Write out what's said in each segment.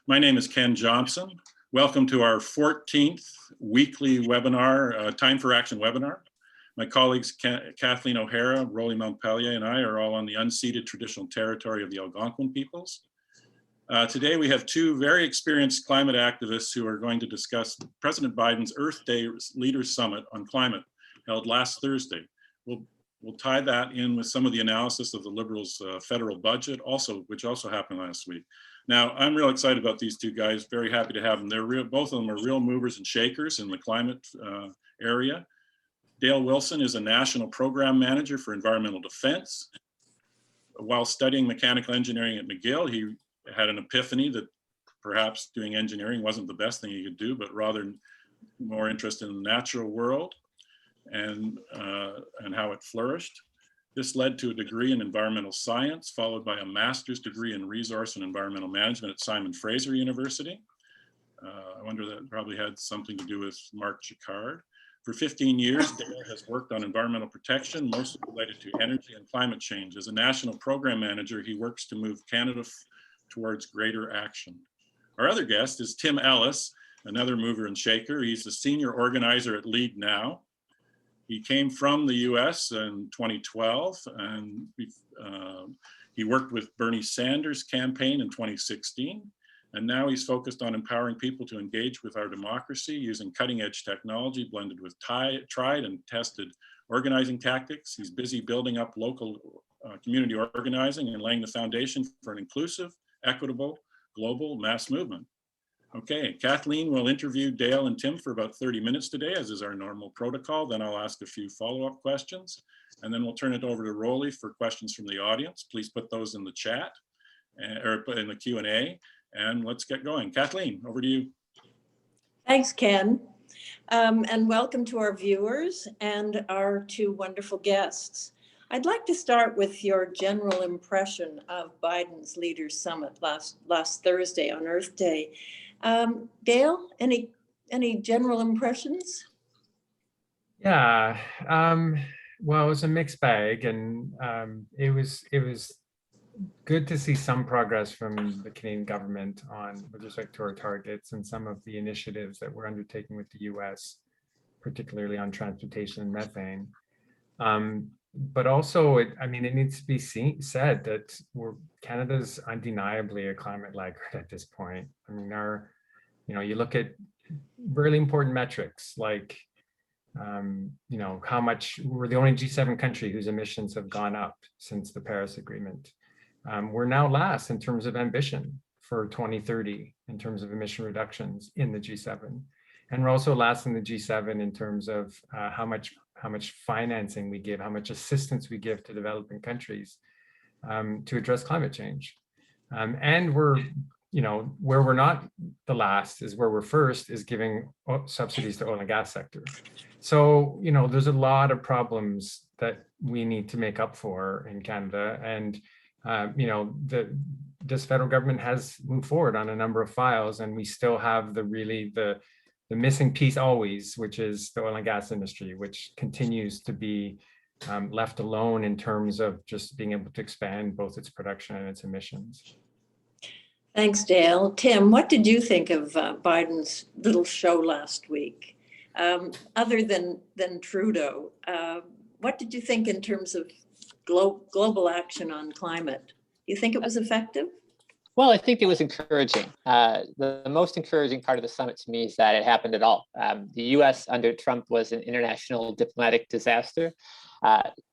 My name is Ken Johnson. Welcome to our 14th weekly webinar, Time4Action webinar. My colleagues Kathleen O'Hara, Rolly Montpellier, and I are all on the unceded traditional territory of the Algonquin peoples. Today we have two very experienced climate activists who are going to discuss President Biden's Earth Day Leaders Summit on climate held last Thursday. We'll tie that in with some of the analysis of the Liberals' federal budget, which also happened last week. Now, I'm real excited about these two guys, very happy to have them. Both of them are real movers and shakers in the climate area. Dale Wilson is a national program manager for environmental defense. While studying mechanical engineering at McGill, he had an epiphany that perhaps doing engineering wasn't the best thing he could do, but rather more interest in the natural world and how it flourished. This led to a degree in environmental science, followed by a master's degree in resource and environmental management at Simon Fraser University. I wonder that probably had something to do with Mark Jacquard. For 15 years, Dale has worked on environmental protection, mostly related to energy and climate change. As a national program manager, he works to move Canada towards greater action. Our other guest is Tim Ellis, another mover and shaker. He's the senior organizer at Leadnow. He came from the US in 2012, and he worked with Bernie Sanders' campaign in 2016. And now he's focused on empowering people to engage with our democracy using cutting-edge technology blended with tried and tested organizing tactics. He's busy building up local community organizing and laying the foundation for an inclusive, equitable, global mass movement. Okay, Kathleen will interview Dale and Tim for about 30 minutes today, as is our normal protocol. Then I'll ask a few follow-up questions, and then we'll turn it over to Rolly for questions from the audience. Please put those in the chat or put in the Q&A, and let's get going. Kathleen, over to you. Thanks, Ken, and welcome to our viewers and our two wonderful guests. I'd like to start with your general impression of Biden's Leaders Summit last Thursday on Earth Day. Dale, any general impressions? Yeah, well, it was a mixed bag, and it was good to see some progress from the Canadian government with respect to our targets and some of the initiatives that we're undertaking with the US, particularly on transportation and methane. But also, it needs to be said that Canada's undeniably a climate laggard at this point. I mean, you look at really important metrics like, how much we're the only G7 country whose emissions have gone up since the Paris Agreement. We're now last in terms of ambition for 2030 in terms of emission reductions in the G7. And we're also last in the G7 in terms of how much financing we give, how much assistance we give to developing countries to address climate change. And we're, where we're not the last is where we're first, is giving subsidies to oil and gas sector. So, there's a lot of problems that we need to make up for in Canada. And, this federal government has moved forward on a number of files, and we still have the missing piece always, which is the oil and gas industry, which continues to be left alone in terms of just being able to expand both its production and its emissions. Thanks, Dale. Tim, what did you think of Biden's little show last week? Other than Trudeau, what did you think in terms of global action on climate? You think it was effective? Well, I think it was encouraging. The most encouraging part of the summit to me is that it happened at all. The US under Trump was an international diplomatic disaster.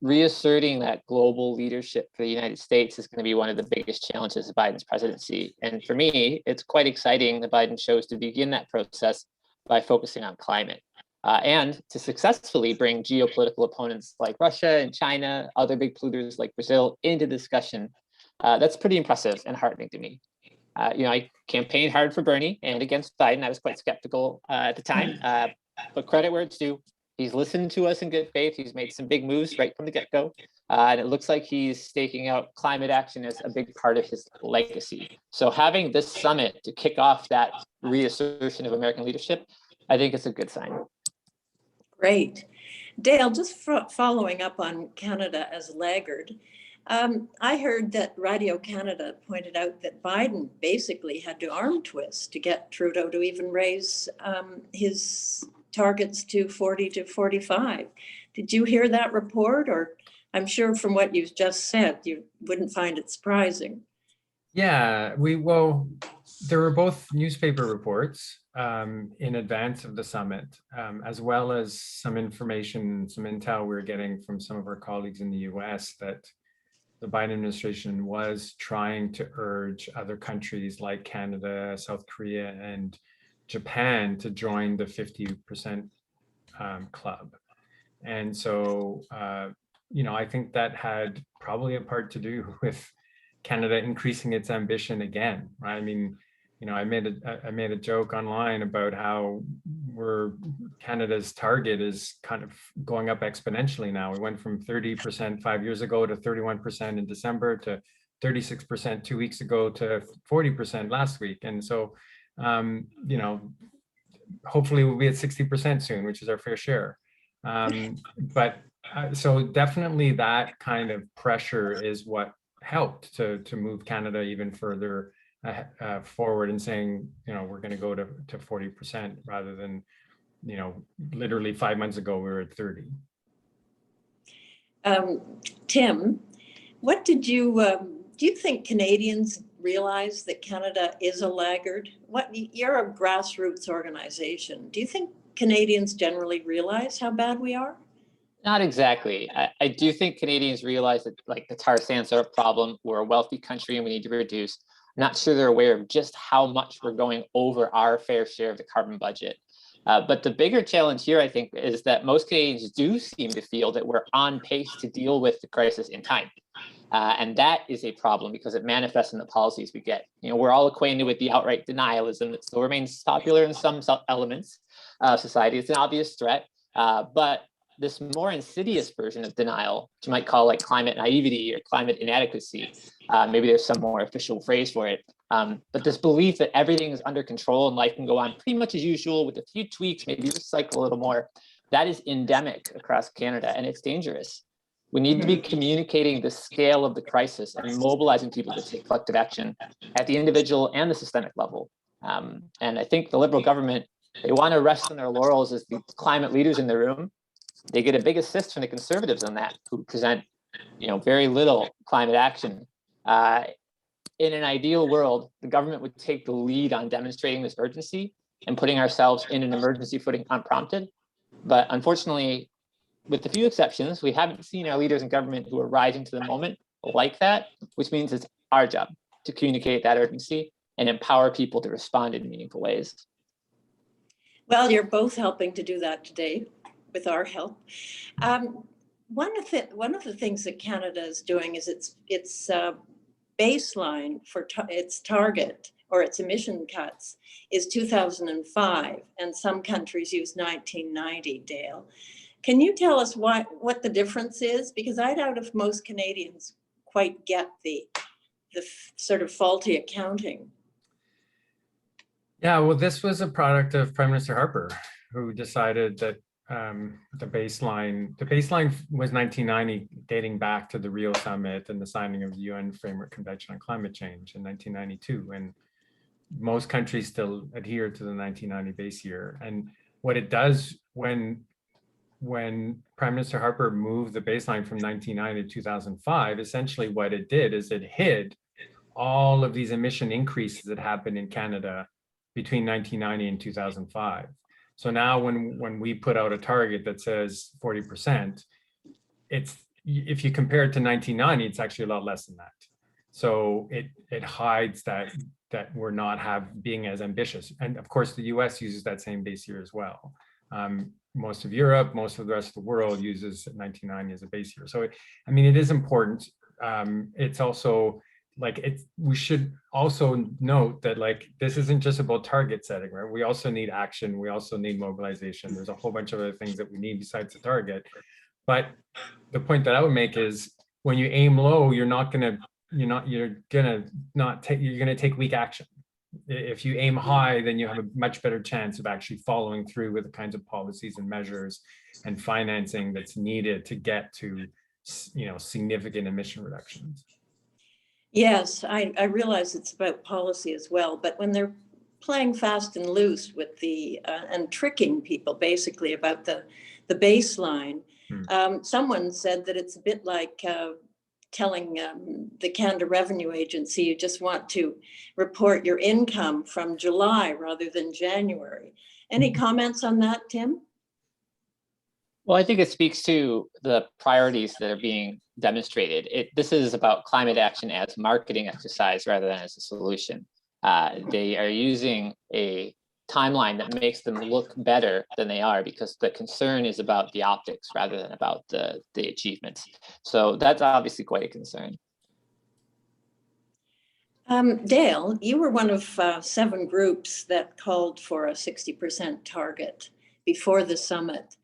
Reasserting that global leadership for the United States is going to be one of the biggest challenges of Biden's presidency. And for me, it's quite exciting that Biden chose to begin that process by focusing on climate and to successfully bring geopolitical opponents like Russia and China, other big polluters like Brazil into discussion. That's pretty impressive and heartening to me. I campaigned hard for Bernie and against Biden. I was quite skeptical at the time, but credit where it's due. He's listened to us in good faith. He's made some big moves right from the get-go. And it looks like he's staking out climate action as a big part of his legacy. So having this summit to kick off that reassertion of American leadership, I think it's a good sign. Great. Dale, just following up on Canada as laggard, I heard that Radio Canada pointed out that Biden basically had to arm twist to get Trudeau to even raise his targets to 40 to 45. Did you hear that report? Or I'm sure from what you've just said, you wouldn't find it surprising. Yeah, well, there were both newspaper reports in advance of the summit, as well as some information, some intel we were getting from some of our colleagues in the US that the Biden administration was trying to urge other countries like Canada, South Korea, and Japan to join the 50% club. And so, I think that had probably a part to do with Canada increasing its ambition again, right? I mean, I made a joke online about how Canada's target is kind of going up exponentially now. We went from 30% 5 years ago to 31% in December to 36% 2 weeks ago to 40% last week. And so, hopefully we'll be at 60% soon, which is our fair share. So definitely that kind of pressure is what helped to move Canada even further forward and saying, we're going to go to 40% rather than, literally 5 months ago, we were at 30. Tim, what do you think Canadians realize that Canada is a laggard? You're a grassroots organization. Do you think Canadians generally realize how bad we are? Not exactly. I do think Canadians realize that, like, the tar sands are a problem. We're a wealthy country and we need to reduce. I'm not sure they're aware of just how much we're going over our fair share of the carbon budget. But the bigger challenge here, I think, is that most Canadians do seem to feel that we're on pace to deal with the crisis in time. And that is a problem because it manifests in the policies we get. We're all acquainted with the outright denialism that still remains popular in some elements of society. It's an obvious threat, but this more insidious version of denial, which you might call like climate naivety or climate inadequacy, maybe there's some more official phrase for it, but this belief that everything is under control and life can go on pretty much as usual with a few tweaks, maybe recycle a little more, that is endemic across Canada, and it's dangerous. We need to be communicating the scale of the crisis and mobilizing people to take collective action at the individual and the systemic level. And I think the Liberal government, they want to rest on their laurels as the climate leaders in the room. They get a big assist from the Conservatives on that, who present, very little climate action. In an ideal world, the government would take the lead on demonstrating this urgency and putting ourselves in an emergency footing unprompted. But unfortunately, with a few exceptions, we haven't seen our leaders in government who are rising to the moment like that, which means it's our job to communicate that urgency and empower people to respond in meaningful ways. Well, you're both helping to do that today with our help. One of the things that Canada is doing is its baseline for its target or its emission cuts is 2005, and some countries use 1990, Dale. Can you tell us what the difference is? Because I doubt if most Canadians quite get the sort of faulty accounting. Yeah, well, this was a product of Prime Minister Harper, who decided that the baseline was 1990, dating back to the Rio Summit and the signing of the UN Framework Convention on Climate Change in 1992. And most countries still adhere to the 1990 base year. And what it does when Prime Minister Harper moved the baseline from 1990 to 2005, essentially what it did is it hid all of these emission increases that happened in Canada between 1990 and 2005. So now when we put out a target that says 40%, if you compare it to 1990, it's actually a lot less than that. So it hides that we're not being as ambitious. And of course, the US uses that same base year as well. Most of Europe, most of the rest of the world uses 1990 as a base year. So it is important. It's also we should also note that this isn't just about target setting, right? We also need action. We also need mobilization. There's a whole bunch of other things that we need besides the target. But the point that I would make is when you aim low, you're gonna take weak action. If you aim high, then you have a much better chance of actually following through with the kinds of policies and measures and financing that's needed to get to significant emission reductions. Yes, I realize it's about policy as well, but when they're playing fast and loose with the and tricking people basically about the baseline, someone said that it's a bit like telling the Canada Revenue Agency you just want to report your income from July rather than January. Any comments on that, Tim? Well, I think it speaks to the priorities that are being demonstrated. This is about climate action as marketing exercise rather than as a solution. They are using a timeline that makes them look better than they are because the concern is about the optics rather than about the achievements. So that's obviously quite a concern. Dale, you were one of 7 groups that called for a 60% target before the summit.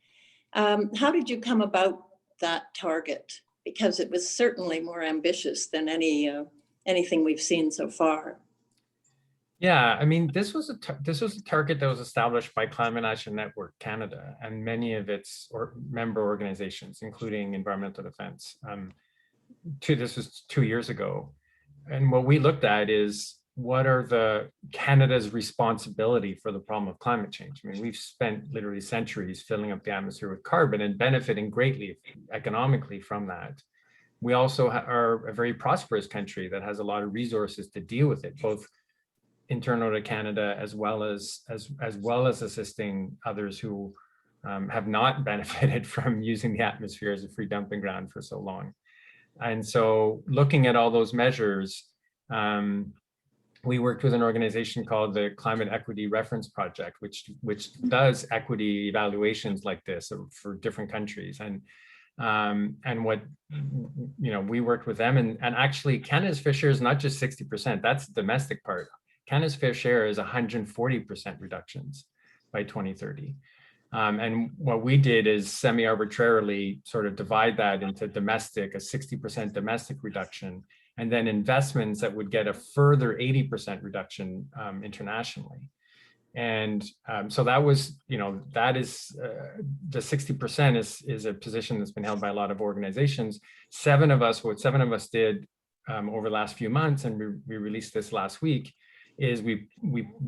How did you come about that target? Because it was certainly more ambitious than anything we've seen so far. Yeah, I mean, this was a target that was established by Climate Action Network Canada and many of its member organizations, including Environmental Defense. This was 2 years ago. And what we looked at is what are Canada's responsibility for the problem of climate change? I mean, we've spent literally centuries filling up the atmosphere with carbon and benefiting greatly economically from that. We also are a very prosperous country that has a lot of resources to deal with it, both internal to Canada as well as assisting others who have not benefited from using the atmosphere as a free dumping ground for so long. And so looking at all those measures, we worked with an organization called the Climate Equity Reference Project, which does equity evaluations like this for different countries. And what, we worked with them and actually Canada's fair share is not just 60%, that's the domestic part. Canada's fair share is 140% reductions by 2030. And what we did is semi-arbitrarily sort of divide that into domestic, a 60% domestic reduction, and then investments that would get a further 80% reduction internationally. And so that was, that is the 60% is a position that's been held by a lot of organizations. What 7 of us did over the last few months, and we released this last week, is we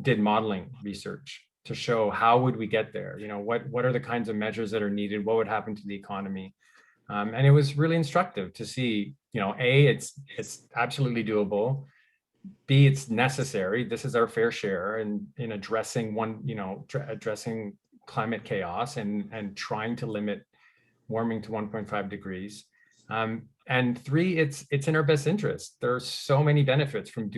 did modeling research to show how would we get there? What are the kinds of measures that are needed? What would happen to the economy? And it was really instructive to see, A, it's absolutely doable. B, it's necessary. This is our fair share in addressing addressing climate chaos and trying to limit warming to 1.5 degrees. And 3, it's in our best interest. There are so many benefits from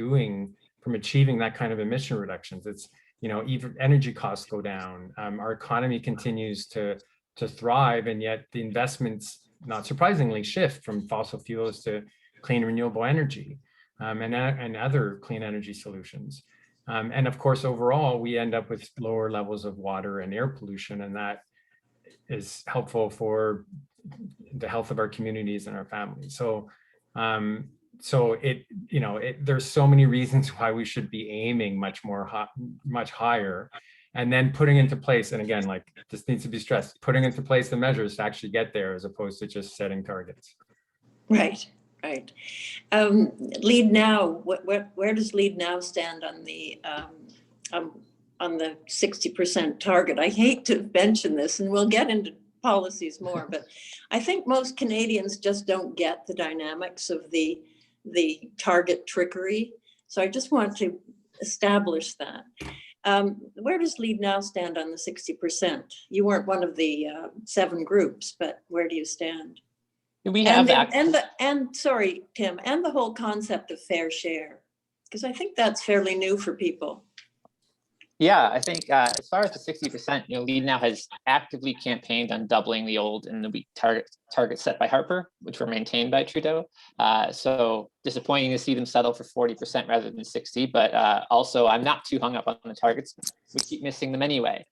achieving that kind of emission reductions. It's, even energy costs go down. Our economy continues to thrive, and yet the investments, not surprisingly, shift from fossil fuels to clean renewable energy and other clean energy solutions. And of course, overall, we end up with lower levels of water and air pollution, and that is helpful for the health of our communities and our families. So there's so many reasons why we should be aiming much higher, and then putting into place, and again, like this needs to be stressed, putting into place the measures to actually get there as opposed to just setting targets. Right. Leadnow, where does Leadnow stand on the 60% target? I hate to mention this, and we'll get into policies more, but I think most Canadians just don't get the dynamics of the target trickery. So I just want to establish that. Where does Leadnow stand on the 60%? You weren't one of the 7 groups, but where do you stand? We have sorry, Tim, and the whole concept of fair share, because I think that's fairly new for people. Yeah, I think as far as the 60%, Leadnow has actively campaigned on doubling the old and the weak targets set by Harper, which were maintained by Trudeau. So disappointing to see them settle for 40% rather than 60%, but also I'm not too hung up on the targets. We keep missing them anyway.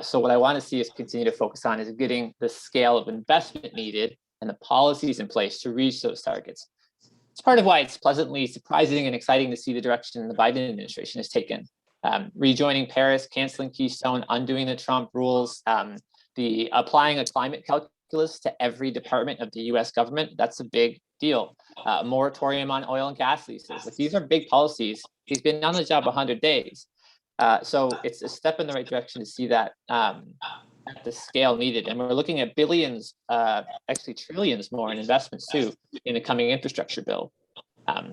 So what I want to see us continue to focus on is getting the scale of investment needed and the policies in place to reach those targets. It's part of why it's pleasantly surprising and exciting to see the direction the Biden administration has taken. Rejoining Paris, canceling Keystone, undoing the Trump rules, the applying a climate calculus calculus to every department of the US government, that's a big deal. Moratorium on oil and gas leases. Like, these are big policies. He's been on the job 100 days. So it's a step in the right direction to see that at the scale needed. And we're looking at billions, actually trillions more in investments too in the coming infrastructure bill,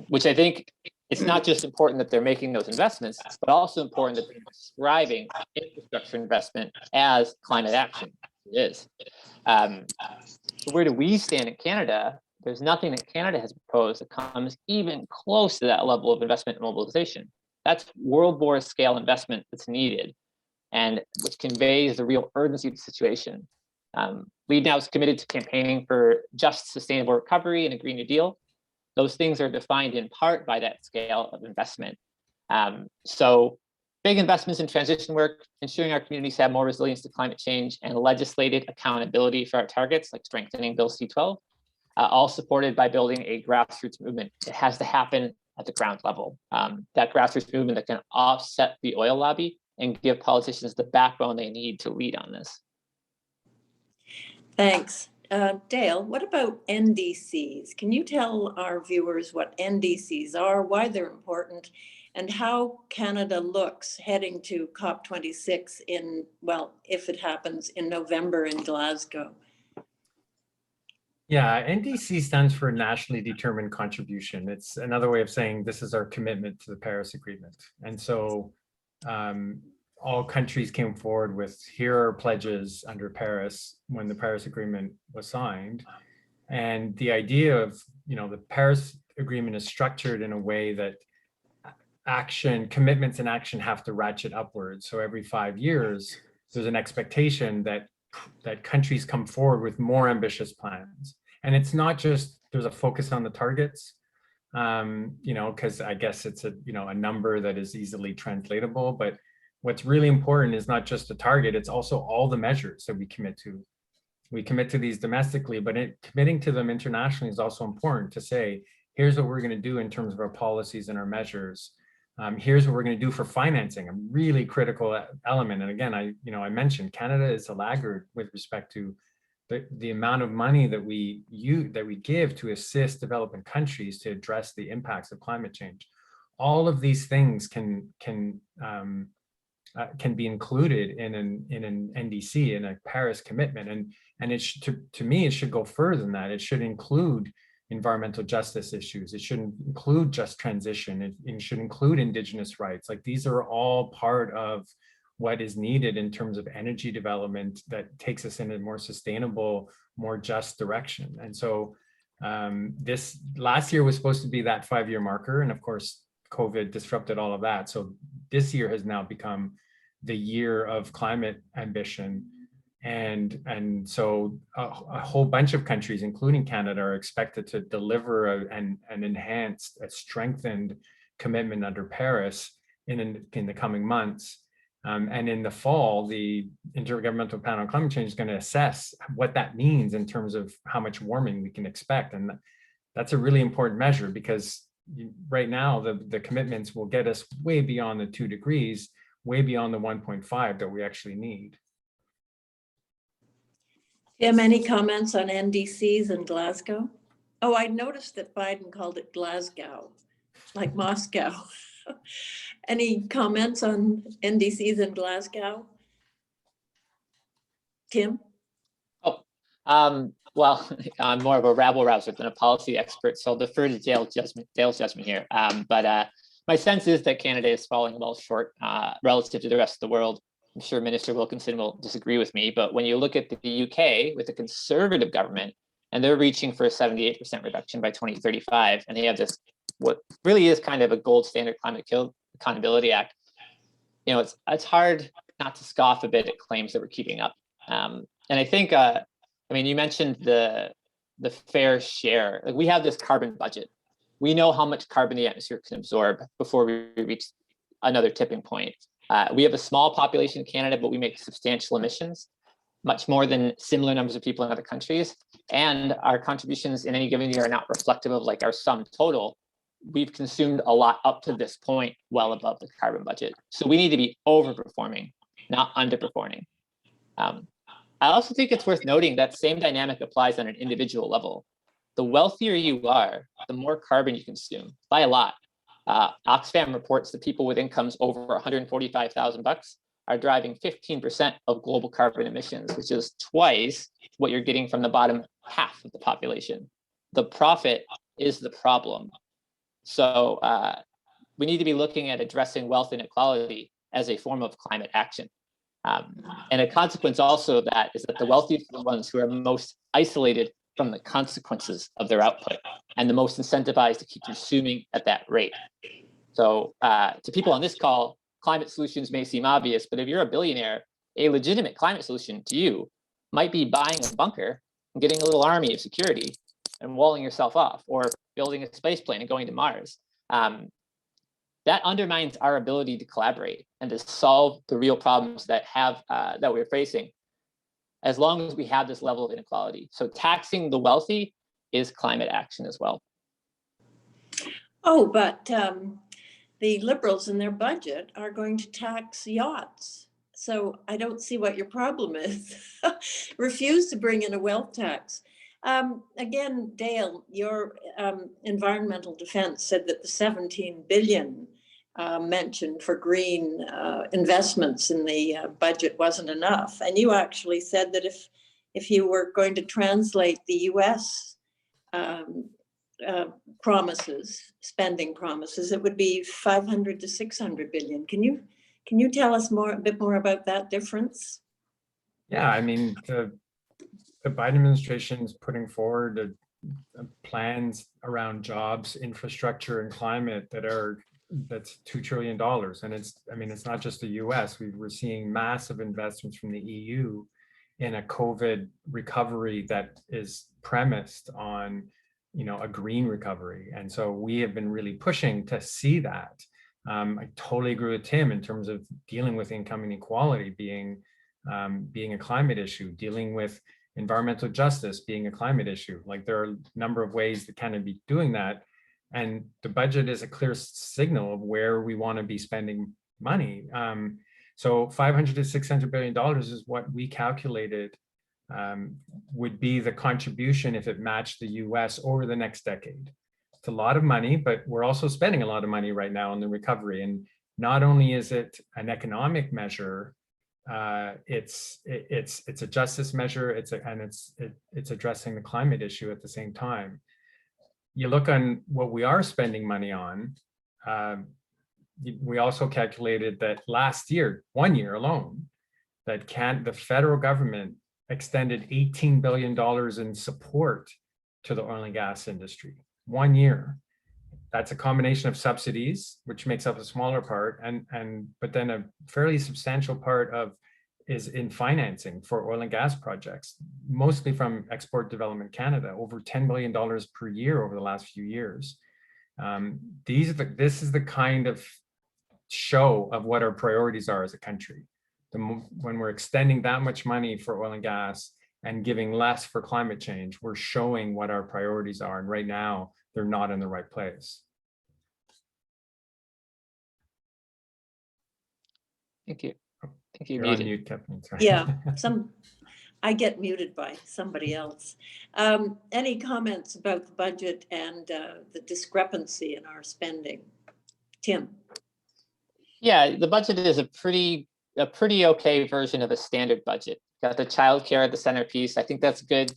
which I think it's not just important that they're making those investments, but also important that they're describing infrastructure investment as climate action. It is. So where do we stand in Canada? There's nothing that Canada has proposed that comes even close to that level of investment and mobilization. That's World War scale investment that's needed, and which conveys the real urgency of the situation. Leadnow is committed to campaigning for just sustainable recovery and a Green New Deal. Those things are defined in part by that scale of investment. So big investments in transition work, ensuring our communities have more resilience to climate change, and legislated accountability for our targets, like strengthening Bill C-12, all supported by building a grassroots movement. It has to happen at the ground level. That grassroots movement that can offset the oil lobby and give politicians the backbone they need to lead on this. Thanks. Dale, what about NDCs? Can you tell our viewers what NDCs are, why they're important, and how Canada looks heading to COP26 in, well, if it happens in November in Glasgow? Yeah, NDC stands for Nationally Determined Contribution. It's another way of saying this is our commitment to the Paris Agreement. And so all countries came forward with, here are pledges under Paris when the Paris Agreement was signed. And the idea of, the Paris Agreement is structured in a way that commitments and action have to ratchet upwards. So every 5 years, there's an expectation that countries come forward with more ambitious plans. And it's not just, there's a focus on the targets, because I guess it's a number that is easily translatable, but what's really important is not just the target, it's also all the measures that we commit to. We commit to these domestically, but committing to them internationally is also important to say, here's what we're going to do in terms of our policies and our measures. Here's what we're going to do for financing, a really critical element. And again, I mentioned Canada is a laggard with respect to the amount of money that we give to assist developing countries to address the impacts of climate change. All of these things can be included in an NDC, in a Paris commitment, and it to me it should go further than that. It should include environmental justice issues. It should include just transition. It should include Indigenous rights. Like, these are all part of what is needed in terms of energy development that takes us in a more sustainable, more just direction. And so this last year was supposed to be that 5-year marker, and of course COVID disrupted all of that. So this year has now become the year of climate ambition, and so a whole bunch of countries, including Canada, are expected to deliver an enhanced, a strengthened commitment under Paris in the coming months. And in the fall, the Intergovernmental Panel on Climate Change is going to assess what that means in terms of how much warming we can expect. And that's a really important measure, because right now the commitments will get us way beyond the 2 degrees, way beyond the 1.5 that we actually need. Do you have any comments on NDCs in Glasgow? Oh, I noticed that Biden called it Glasgow, like Moscow. Any comments on NDCs in Glasgow? Tim? Well, I'm more of a rabble-rouser than a policy expert, so I'll defer to Dale's judgment here. But my sense is that Canada is falling well short relative to the rest of the world. I'm sure Minister Wilkinson will disagree with me, but when you look at the UK with a Conservative government, and they're reaching for a 78% reduction by 2035, and they have this, what really is kind of a gold standard climate accountability act, it's hard not to scoff a bit at claims that we're keeping up. And I think, you mentioned the fair share. Like, we have this carbon budget. We know how much carbon the atmosphere can absorb before we reach another tipping point. We have a small population in Canada, but we make substantial emissions, much more than similar numbers of people in other countries. And our contributions in any given year are not reflective of like our sum total. We've consumed a lot up to this point, well above the carbon budget. So we need to be overperforming, not underperforming. I also think it's worth noting that same dynamic applies on an individual level. The wealthier you are, the more carbon you consume by a lot. Oxfam reports that people with incomes over 145,000 bucks are driving 15% of global carbon emissions, which is twice what you're getting from the bottom half of the population. The profit is the problem. So we need to be looking at addressing wealth inequality as a form of climate action. And a consequence also of that is that the wealthiest are the ones who are most isolated from the consequences of their output and the most incentivized to keep consuming at that rate. So to people on this call, climate solutions may seem obvious, but if you're a billionaire, a legitimate climate solution to you might be buying a bunker and getting a little army of security and walling yourself off, or building a space plane and going to Mars. That undermines our ability to collaborate and to solve the real problems that we're facing, as long as we have this level of inequality. So taxing the wealthy is climate action as well. Oh, but the Liberals in their budget are going to tax yachts. So I don't see what your problem is. Refuse to bring in a wealth tax. Again, Dale, your environmental defense said that the 17 billion mentioned for green investments in the budget wasn't enough. And you actually said that if you were going to translate the US spending promises, it would be 500 to 600 billion. Can you tell us a bit more about that difference? Yeah, I mean, the Biden administration is putting forward plans around jobs, infrastructure, and climate that's $2 trillion. And it's not just the US. We're seeing massive investments from the EU in a COVID recovery that is premised on, a green recovery. And so we have been really pushing to see that. I totally agree with Tim in terms of dealing with income inequality being a climate issue, dealing with environmental justice being a climate issue. Like, there are a number of ways to kind of be doing that. And the budget is a clear signal of where we want to be spending money. So 500 to 600 billion dollars is what we calculated would be the contribution if it matched the US over the next decade. It's a lot of money, but we're also spending a lot of money right now on the recovery. And not only is it an economic measure, it's a justice measure. It's addressing the climate issue at the same time. You look on what we are spending money on. We also calculated that last year, 1 year alone, that the federal government extended $18 billion in support to the oil and gas industry. 1 year. That's a combination of subsidies, which makes up a smaller part, but then a fairly substantial part is in financing for oil and gas projects, mostly from Export Development Canada, over $10 billion per year over the last few years. This is the kind of show of what our priorities are as a country. When we're extending that much money for oil and gas and giving less for climate change, we're showing what our priorities are. And right now, they're not in the right place. Thank you. Thank you. You're on mute, Kathleen. Sorry. Yeah, I get muted by somebody else. Any comments about the budget and the discrepancy in our spending? Tim? Yeah, the budget is a pretty okay version of a standard budget. Got the childcare at the centerpiece. I think that's good.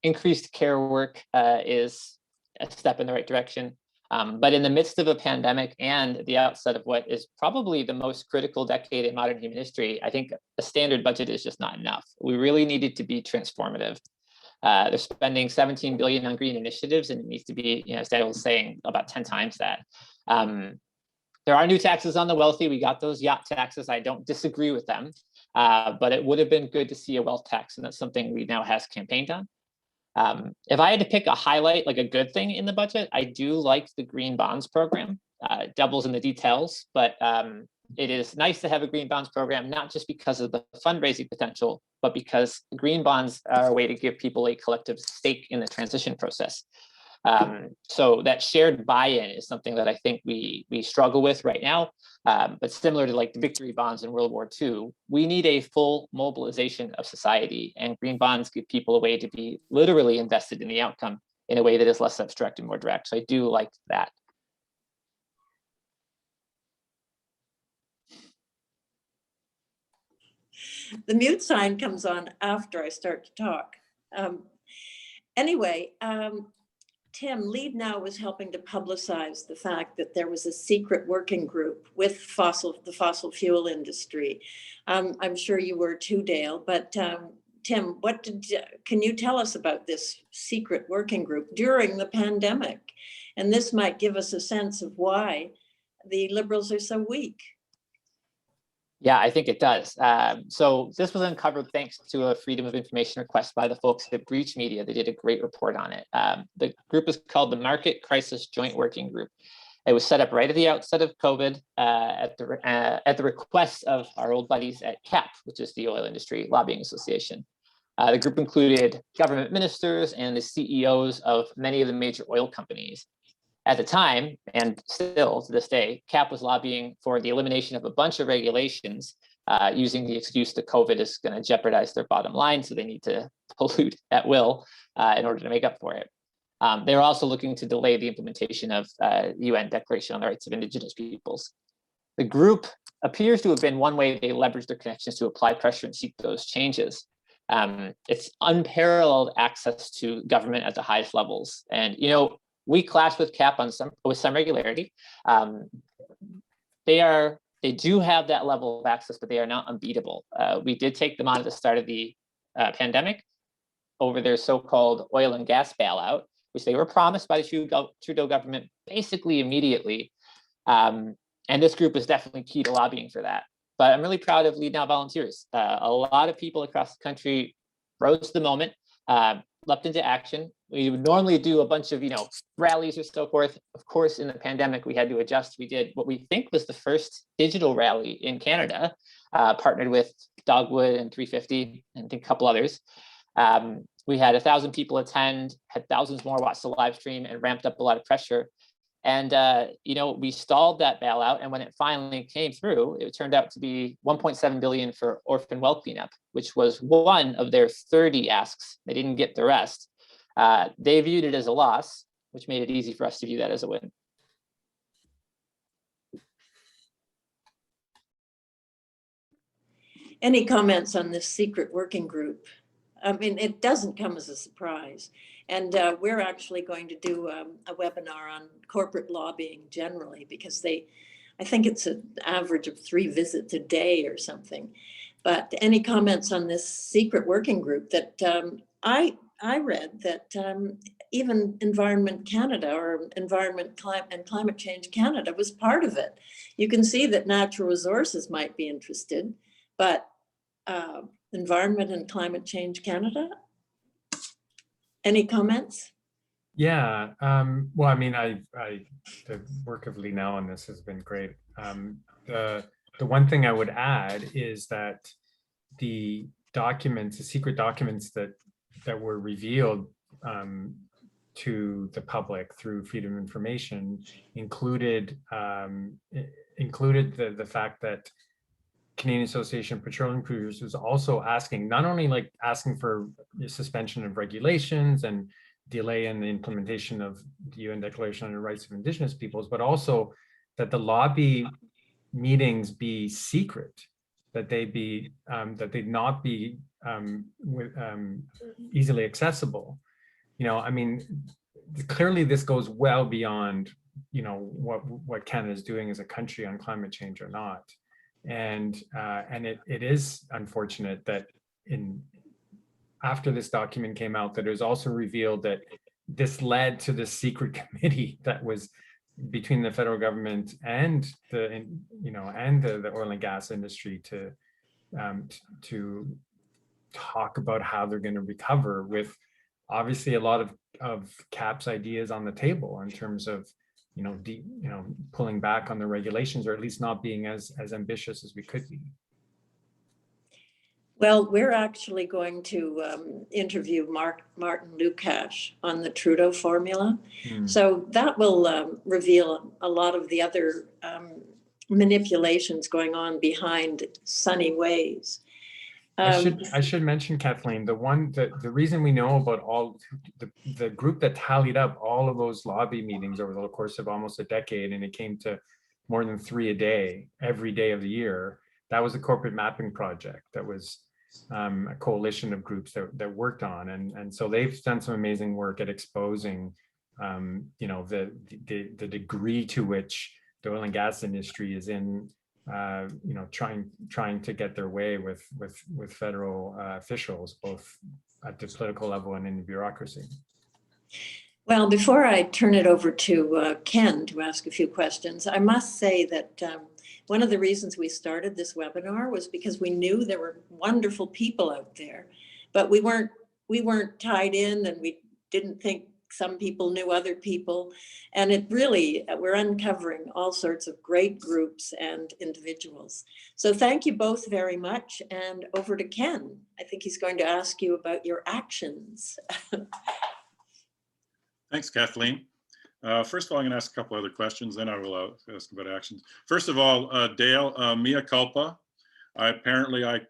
Increased care work is a step in the right direction. But in the midst of a pandemic and the outset of what is probably the most critical decade in modern human history, I think a standard budget is just not enough. We really needed to be transformative. They're spending 17 billion on green initiatives, and it needs to be, as Dale was saying, about 10 times that. There are new taxes on the wealthy. We got those yacht taxes. I don't disagree with them, but it would have been good to see a wealth tax, and that's something we now has campaigned on. If I had to pick a highlight, like a good thing in the budget, I do like the green bonds program. Devil's in the details, but it is nice to have a green bonds program, not just because of the fundraising potential, but because green bonds are a way to give people a collective stake in the transition process. So that shared buy-in is something that I think we struggle with right now. But similar to like the victory bonds in World War II, we need a full mobilization of society, and green bonds give people a way to be literally invested in the outcome in a way that is less abstract and more direct. So I do like that. The mute sign comes on after I start to talk. Anyway, Tim, Leadnow was helping to publicize the fact that there was a secret working group with the fossil fuel industry. I'm sure you were too, Dale, but Tim, can you tell us about this secret working group during the pandemic? And this might give us a sense of why the Liberals are so weak. Yeah, I think it does. So this was uncovered thanks to a Freedom of Information request by the folks at Breach Media. They did a great report on it. The group is called the Market Crisis Joint Working Group. It was set up right at the outset of COVID at the request of our old buddies at CAP, which is the Oil Industry Lobbying Association. The group included government ministers and the CEOs of many of the major oil companies. At the time, and still to this day, CAP was lobbying for the elimination of a bunch of regulations using the excuse that COVID is going to jeopardize their bottom line, so they need to pollute at will in order to make up for it. They were also looking to delay the implementation of UN Declaration on the Rights of Indigenous Peoples. The group appears to have been one way they leveraged their connections to apply pressure and seek those changes. It's unparalleled access to government at the highest levels. And, you know, we clash with CAP with some regularity. They do have that level of access, but they are not unbeatable. We did take them on at the start of the pandemic over their so-called oil and gas bailout, which they were promised by the Trudeau government basically immediately. And this group is definitely key to lobbying for that. But I'm really proud of Leadnow volunteers. A lot of people across the country rose to the moment, leapt into action. We would normally do a bunch of, rallies or so forth. Of course, in the pandemic, we had to adjust. We did what we think was the first digital rally in Canada, partnered with Dogwood and 350 and I think a couple others. We had 1,000 people attend, had thousands more watch the live stream, and ramped up a lot of pressure. And, we stalled that bailout. And when it finally came through, it turned out to be $1.7 billion for orphan well cleanup, which was one of their 30 asks. They didn't get the rest. They viewed it as a loss, which made it easy for us to view that as a win. Any comments on this secret working group? I mean, it doesn't come as a surprise. And we're actually going to do a webinar on corporate lobbying generally, because I think it's an average of 3 visits a day or something. But any comments on this secret working group that I read that even Environment Canada or Environment and Climate Change Canada was part of it. You can see that natural resources might be interested, but Environment and Climate Change Canada? Any comments? Yeah, well, I mean, the work of Leadnow on this has been great. The one thing I would add is that the secret documents that were revealed to the public through Freedom of Information included the fact that Canadian Association of Petroleum Producers was also not only asking for the suspension of regulations and delay in the implementation of the UN Declaration on the Rights of Indigenous Peoples, but also that the lobby meetings be secret, that they not be easily accessible. I mean, clearly this goes well beyond what Canada is doing as a country on climate change or not. And it is unfortunate that after this document came out, that it was also revealed that this led to this secret committee that was between the federal government and the oil and gas industry to talk about how they're going to recover, with obviously a lot of CAP's ideas on the table in terms of pulling back on the regulations, or at least not being as ambitious as we could be. Well, we're actually going to interview Martin Lukash on the Trudeau formula. So that will reveal a lot of the other manipulations going on behind sunny ways. I should mention, Kathleen, the reason we know about all the group that tallied up all of those lobby meetings over the course of almost a decade, and it came to more than 3 a day, every day of the year. That was a corporate mapping project that was a coalition of groups that worked on, and so they've done some amazing work at exposing, you know, the degree to which the oil and gas industry is in, you know, trying to get their way with federal officials, both at the political level and in the bureaucracy. Well, before I turn it over to Ken to ask a few questions, I must say that one of the reasons we started this webinar was because we knew there were wonderful people out there, but we weren't tied in, and we didn't think some people knew other people. And it really, we're uncovering all sorts of great groups and individuals. So thank you both very much. And over to Ken. I think he's going to ask you about your actions. Thanks, Kathleen. First of all, I'm going to ask a couple other questions, then I will ask about actions. First of all, Dale, mea culpa. I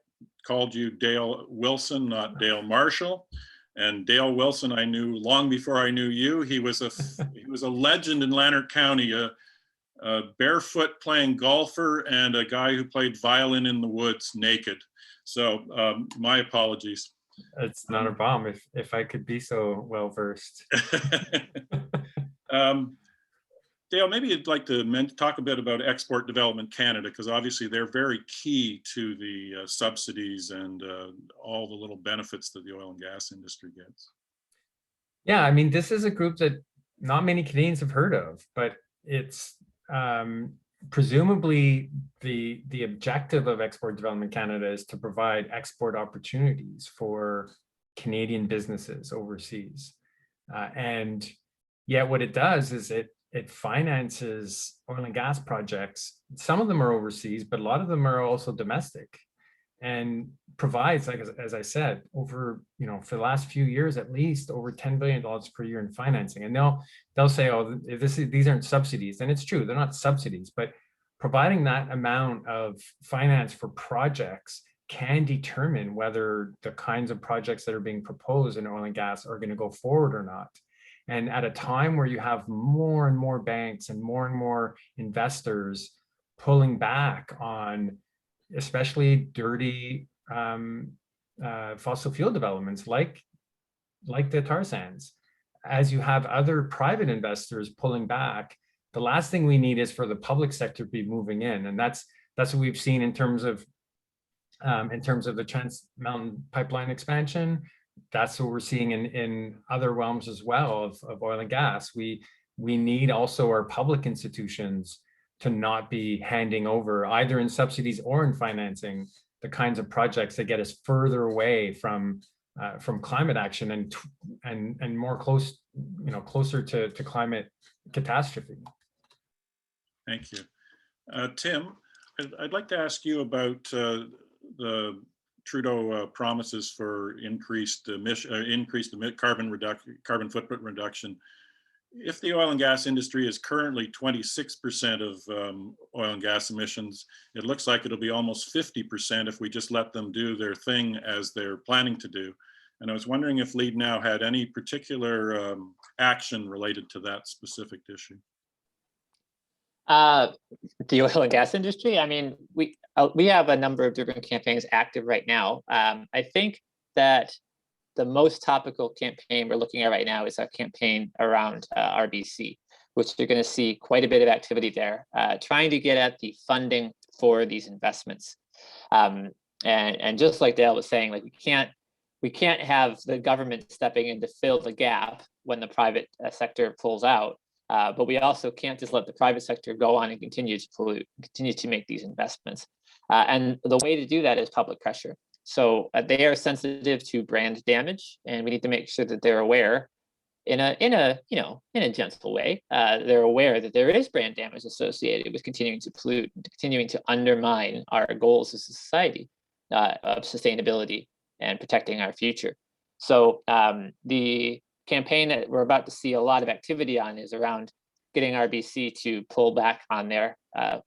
called you Dale Wilson, not Dale Marshall. And Dale Wilson, I knew long before I knew you. He was a legend in Lanark County, a barefoot playing golfer and a guy who played violin in the woods naked. So my apologies. It's not a problem if I could be so well versed. Dale, maybe you'd like to talk a bit about Export Development Canada, because obviously they're very key to the subsidies and all the little benefits that the oil and gas industry gets. Yeah, I mean, this is a group that not many Canadians have heard of, but it's presumably the objective of Export Development Canada is to provide export opportunities for Canadian businesses overseas. And yet what it does is it finances oil and gas projects. Some of them are overseas, but a lot of them are also domestic, and provides, like as I said, over, you know, for the last few years at least, over $10 billion per year in financing. And they'll say, oh, these aren't subsidies, and it's true, they're not subsidies, but providing that amount of finance for projects can determine whether the kinds of projects that are being proposed in oil and gas are going to go forward or not. And at a time where you have more and more banks and more investors pulling back on especially dirty fossil fuel developments like the tar sands, as you have other private investors pulling back, the last thing we need is for the public sector to be moving in. And that's what we've seen in terms of the Trans Mountain Pipeline expansion. That's what we're seeing in other realms as well of oil and gas. We need also our public institutions to not be handing over, either in subsidies or in financing, the kinds of projects that get us further away from climate action and more closer to climate catastrophe. Thank you. Tim, I'd like to ask you about the Trudeau promises for increased carbon footprint reduction. If the oil and gas industry is currently 26% of oil and gas emissions, it looks like it'll be almost 50% if we just let them do their thing as they're planning to do. And I was wondering if Leadnow had any particular action related to that specific issue. The oil and gas industry, I mean, we have a number of different campaigns active right now. I think that the most topical campaign we're looking at right now is a campaign around RBC, which you're going to see quite a bit of activity there, trying to get at the funding for these investments. And just like Dale was saying, like we can't have the government stepping in to fill the gap when the private sector pulls out. But we also can't just let the private sector go on and continue to pollute, continue to make these investments. And the way to do that is public pressure. So they are sensitive to brand damage, and we need to make sure that they're aware, in a gentle way. They're aware that there is brand damage associated with continuing to pollute, and continuing to undermine our goals as a society. of sustainability and protecting our future. So the campaign that we're about to see a lot of activity on is around getting RBC to pull back on their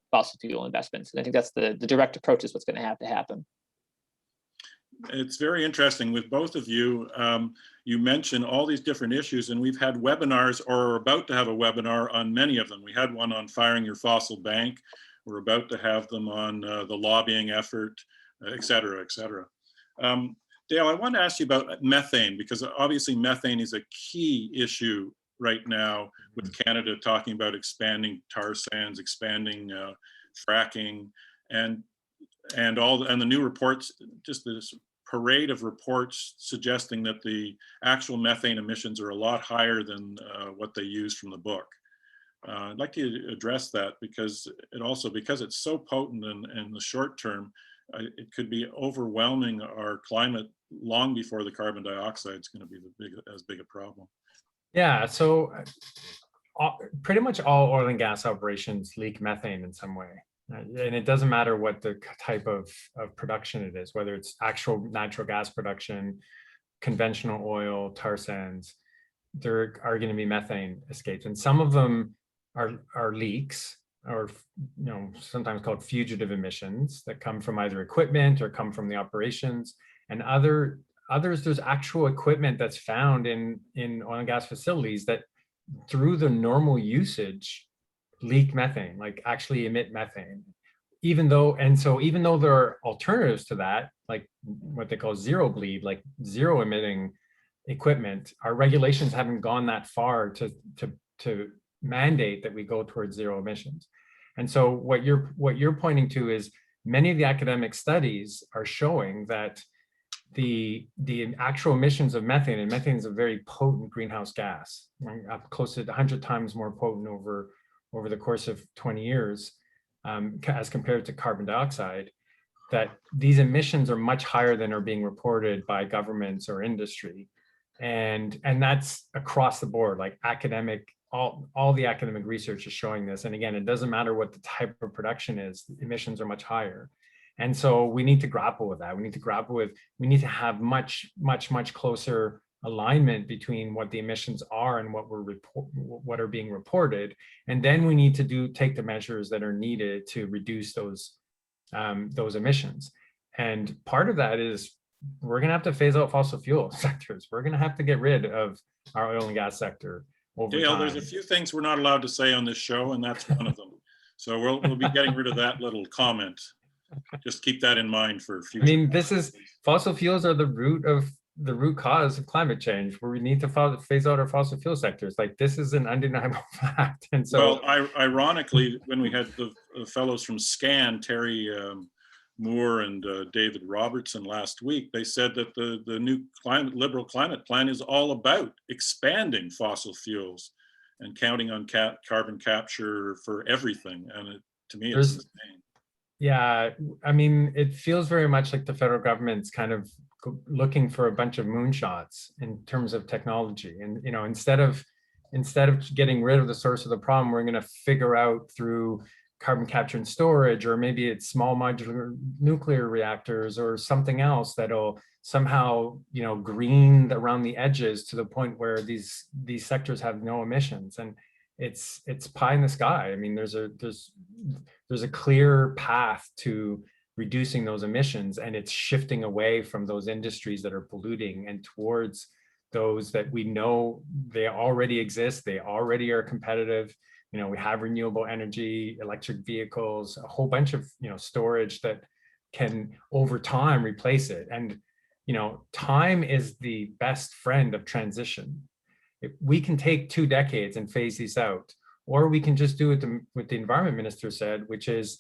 fossil fuel investments. And I think that's the direct approach is what's going to have to happen. It's very interesting with both of you. You mentioned all these different issues, and we've had webinars or are about to have a webinar on many of them. We had one on firing your fossil bank. We're about to have them on the lobbying effort, et cetera, et cetera. Dale, I want to ask you about methane, because obviously methane is a key issue right now with Canada talking about expanding tar sands, expanding fracking, and the new reports, just this parade of reports suggesting that the actual methane emissions are a lot higher than what they use from the book. I'd like to address that because it's so potent in the short term, it could be overwhelming our climate long before the carbon dioxide is going to be as big a problem. Yeah, so pretty much all oil and gas operations leak methane in some way. And it doesn't matter what the type of production it is, whether it's actual natural gas production, conventional oil, tar sands, there are going to be methane escapes. And some of them are leaks, or sometimes called fugitive emissions, that come from either equipment or come from the operations. And others, there's actual equipment that's found in oil and gas facilities that through the normal usage leak methane, like actually emit methane. Even though there are alternatives to that, like what they call zero bleed, like zero emitting equipment, our regulations haven't gone that far to mandate that we go towards zero emissions. And so what you're pointing to is many of the academic studies are showing that the actual emissions of methane, and methane is a very potent greenhouse gas, up close to 100 times more potent over the course of 20 years as compared to carbon dioxide, that these emissions are much higher than are being reported by governments or industry. And that's across the board, like all the academic research is showing this. And again, it doesn't matter what the type of production is, emissions are much higher. And so we need to grapple with that. We need to have much closer alignment between what the emissions are and what are being reported. And then we need to take the measures that are needed to reduce those emissions. And part of that is we're going to have to phase out fossil fuel sectors. We're going to have to get rid of our oil and gas sector over Dale, time. there's a few things we're not allowed to say on this show, and that's one of them. So we'll be getting rid of that little comment. Just keep that in mind for future. I mean, fossil fuels are the root cause of climate change, where we need to phase out our fossil fuel sectors. Like, this is an undeniable fact. And so, well, ironically, when we had the fellows from SCAN, Terry Moore and David Robertson last week, they said that the new liberal climate plan is all about expanding fossil fuels and counting on carbon capture for everything. And to me, it's insane. Yeah, I mean, it feels very much like the federal government's kind of looking for a bunch of moonshots in terms of technology. And, instead of getting rid of the source of the problem, we're going to figure out through carbon capture and storage, or maybe it's small modular nuclear reactors or something else that'll somehow, green around the edges to the point where these sectors have no emissions. And it's pie in the sky. I mean, there's a clear path to reducing those emissions, and it's shifting away from those industries that are polluting and towards those that we know they already exist, they already are competitive. We have renewable energy, electric vehicles, a whole bunch of storage that can over time replace it. And time is the best friend of transition. We can take 2 decades and phase these out, or we can just do it what the environment minister said, which is,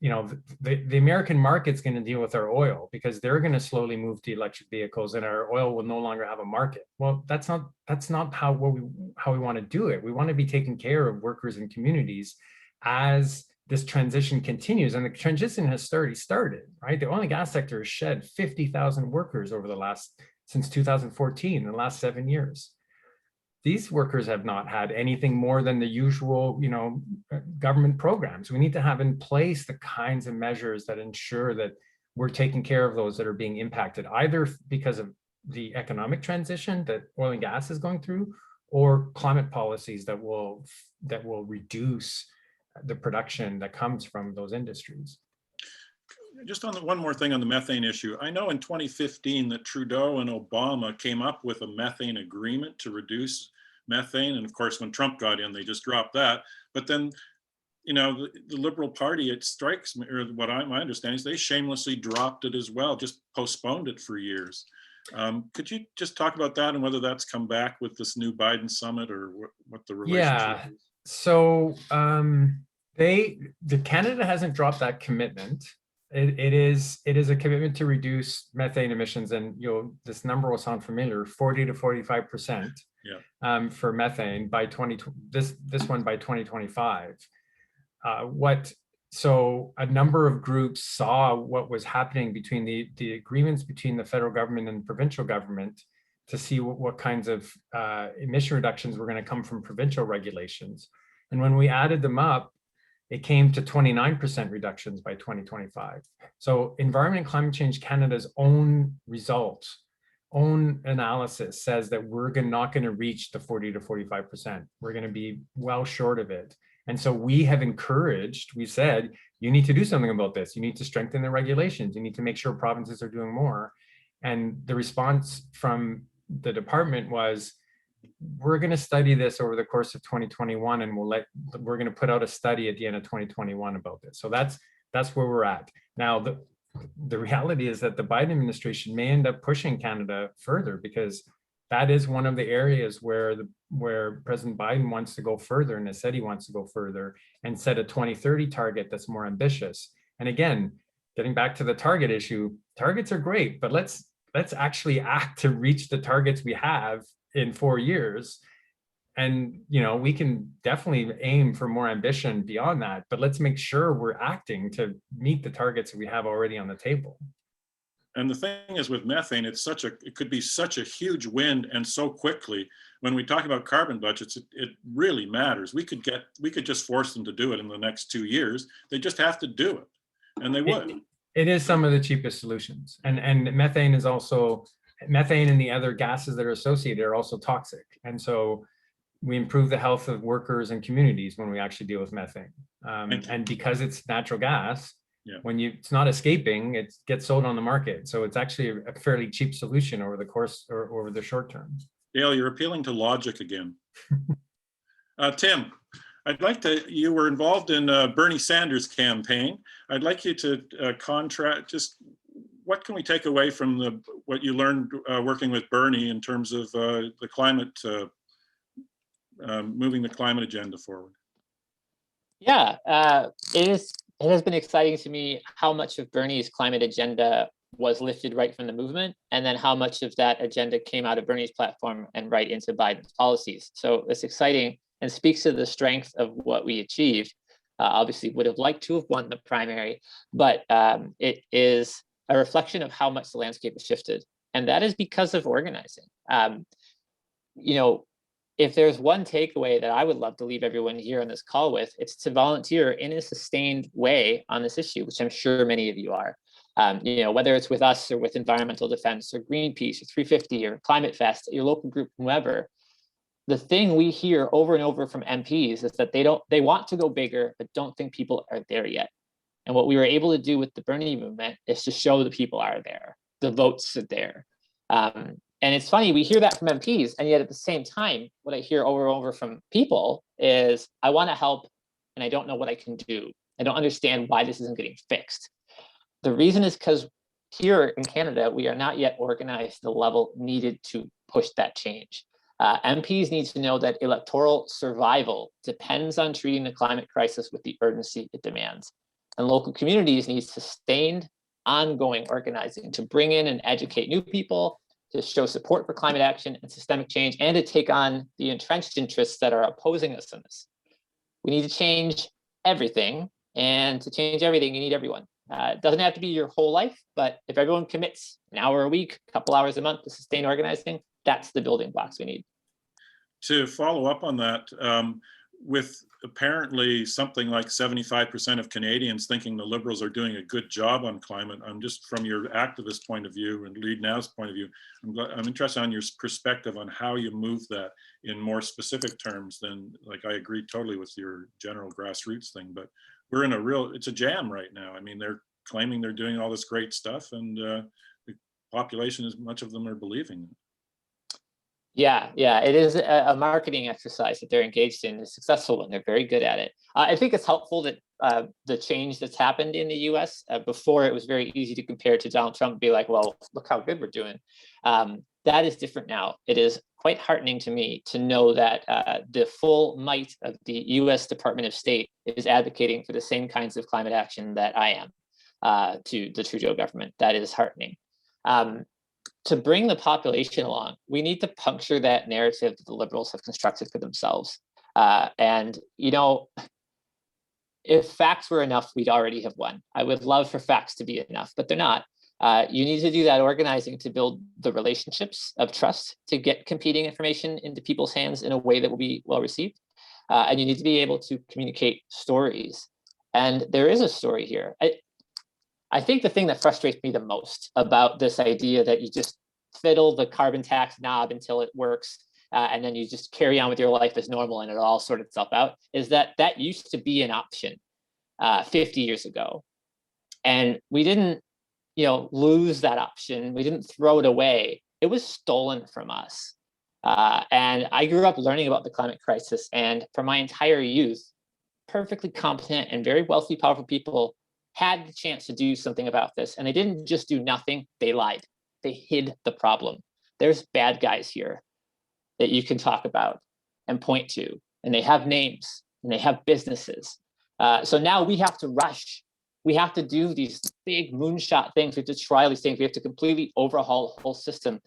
the American market's going to deal with our oil because they're going to slowly move to electric vehicles, and our oil will no longer have a market. Well, that's not how we want to do it. We want to be taking care of workers and communities as this transition continues, and the transition has already started, right? The oil and gas sector has shed 50,000 workers since 2014, in the last 7 years. These workers have not had anything more than the usual, government programs. We need to have in place the kinds of measures that ensure that we're taking care of those that are being impacted, either because of the economic transition that oil and gas is going through, or climate policies that will reduce the production that comes from those industries. Just on one more thing on the methane issue. I know in 2015 that Trudeau and Obama came up with a methane agreement to reduce methane. And of course, when Trump got in, they just dropped that. But then, you know, the Liberal Party, it strikes me, or what my understanding is they shamelessly dropped it as well, just postponed it for years. Could you just talk about that and whether that's come back with this new Biden summit, or what the relationship is? So Canada hasn't dropped that commitment. It is a commitment to reduce methane emissions, and this number will sound familiar: 40 to 45%. Yeah. For methane by this one by 2025. So a number of groups saw what was happening between the agreements between the federal government and the provincial government to see what kinds of emission reductions were going to come from provincial regulations. And when we added them up, it came to 29% reductions by 2025. So Environment and Climate Change Canada's own results, own analysis says that we're not going to reach the 40 to 45%. We're going to be well short of it. And so we have encouraged, we said, you need to do something about this. You need to strengthen the regulations. You need to make sure provinces are doing more. And the response from the department was, we're going to study this over the course of 2021, and we're going to put out a study at the end of 2021 about this. So that's where we're at. Now, the reality is that the Biden administration may end up pushing Canada further, because that is one of the areas where President Biden wants to go further, and has said he wants to go further and set a 2030 target that's more ambitious. And again, getting back to the target issue, targets are great, but let's actually act to reach the targets we have in 4 years. And we can definitely aim for more ambition beyond that, but let's make sure we're acting to meet the targets that we have already on the table. And the thing is, with methane, it could be such a huge win, and so quickly. When we talk about carbon budgets, it really matters. We could just force them to do it in the next 2 years. They just have to do it, and they would. It is some of the cheapest solutions, and methane is also, methane and the other gases that are associated are also toxic. And so we improve the health of workers and communities when we actually deal with methane. And because it's natural gas, yeah, it's not escaping, it gets sold on the market. So it's actually a fairly cheap solution over the course, or over the short term. Dale, you're appealing to logic again. Tim, you were involved in Bernie Sanders' campaign. I'd like you to contrast, just what can we take away from what you learned working with Bernie in terms of the climate, moving the climate agenda forward? Yeah, it has been exciting to me how much of Bernie's climate agenda was lifted right from the movement, and then how much of that agenda came out of Bernie's platform and right into Biden's policies. So it's exciting and speaks to the strength of what we achieved. Obviously would have liked to have won the primary, but it is a reflection of how much the landscape has shifted. And that is because of organizing. If there's one takeaway that I would love to leave everyone here on this call with, it's to volunteer in a sustained way on this issue, which I'm sure many of you are. Whether it's with us or with Environmental Defense or Greenpeace or 350 or Climate Fest, your local group, whoever, the thing we hear over and over from MPs is that they want to go bigger, but don't think people are there yet. And what we were able to do with the Bernie movement is to show the people are there, the votes are there. And it's funny, we hear that from MPs, and yet at the same time, what I hear over and over from people is, I want to help, and I don't know what I can do. I don't understand why this isn't getting fixed. The reason is because here in Canada, we are not yet organized to the level needed to push that change. MPs need to know that electoral survival depends on treating the climate crisis with the urgency it demands. And local communities need sustained, ongoing organizing to bring in and educate new people, to show support for climate action and systemic change, and to take on the entrenched interests that are opposing us in this. We need to change everything, and to change everything, you need everyone. It doesn't have to be your whole life, but if everyone commits an hour a week, a couple hours a month to sustain organizing, that's the building blocks we need. To follow up on that, with apparently something like 75% of Canadians thinking the Liberals are doing a good job on climate, I'm just from your activist point of view and Leadnow's point of view, I'm interested on your perspective on how you move that in more specific terms than, like, I agree totally with your general grassroots thing, but we're in a real, it's a jam right now. I mean, they're claiming they're doing all this great stuff, and the population, as much of them are believing it. Yeah, it is a marketing exercise that they're engaged in. A successful one. They're very good at it. I think it's helpful that the change that's happened in the U.S. Before, it was very easy to compare to Donald Trump and be like, well, look how good we're doing. That is different now. It is quite heartening to me to know that the full might of the U.S. Department of State is advocating for the same kinds of climate action that I am to the Trudeau government. That is heartening. To bring the population along, we need to puncture that narrative that the Liberals have constructed for themselves. And, you know, if facts were enough, we'd already have won. I would love for facts to be enough, but they're not. You need to do that organizing to build the relationships of trust to get competing information into people's hands in a way that will be well received. And you need to be able to communicate stories. And there is a story here. I think the thing that frustrates me the most about this idea that you just fiddle the carbon tax knob until it works, and then you just carry on with your life as normal and it'll all sort itself out, is that that used to be an option 50 years ago. And we didn't, lose that option. We didn't throw it away. It was stolen from us. And I grew up learning about the climate crisis, and for my entire youth, perfectly competent and very wealthy, powerful people had the chance to do something about this. And they didn't just do nothing, they lied. They hid the problem. There's bad guys here that you can talk about and point to, and they have names and they have businesses. So now we have to rush. We have to do these big moonshot things. We have to try these things. We have to completely overhaul the whole system.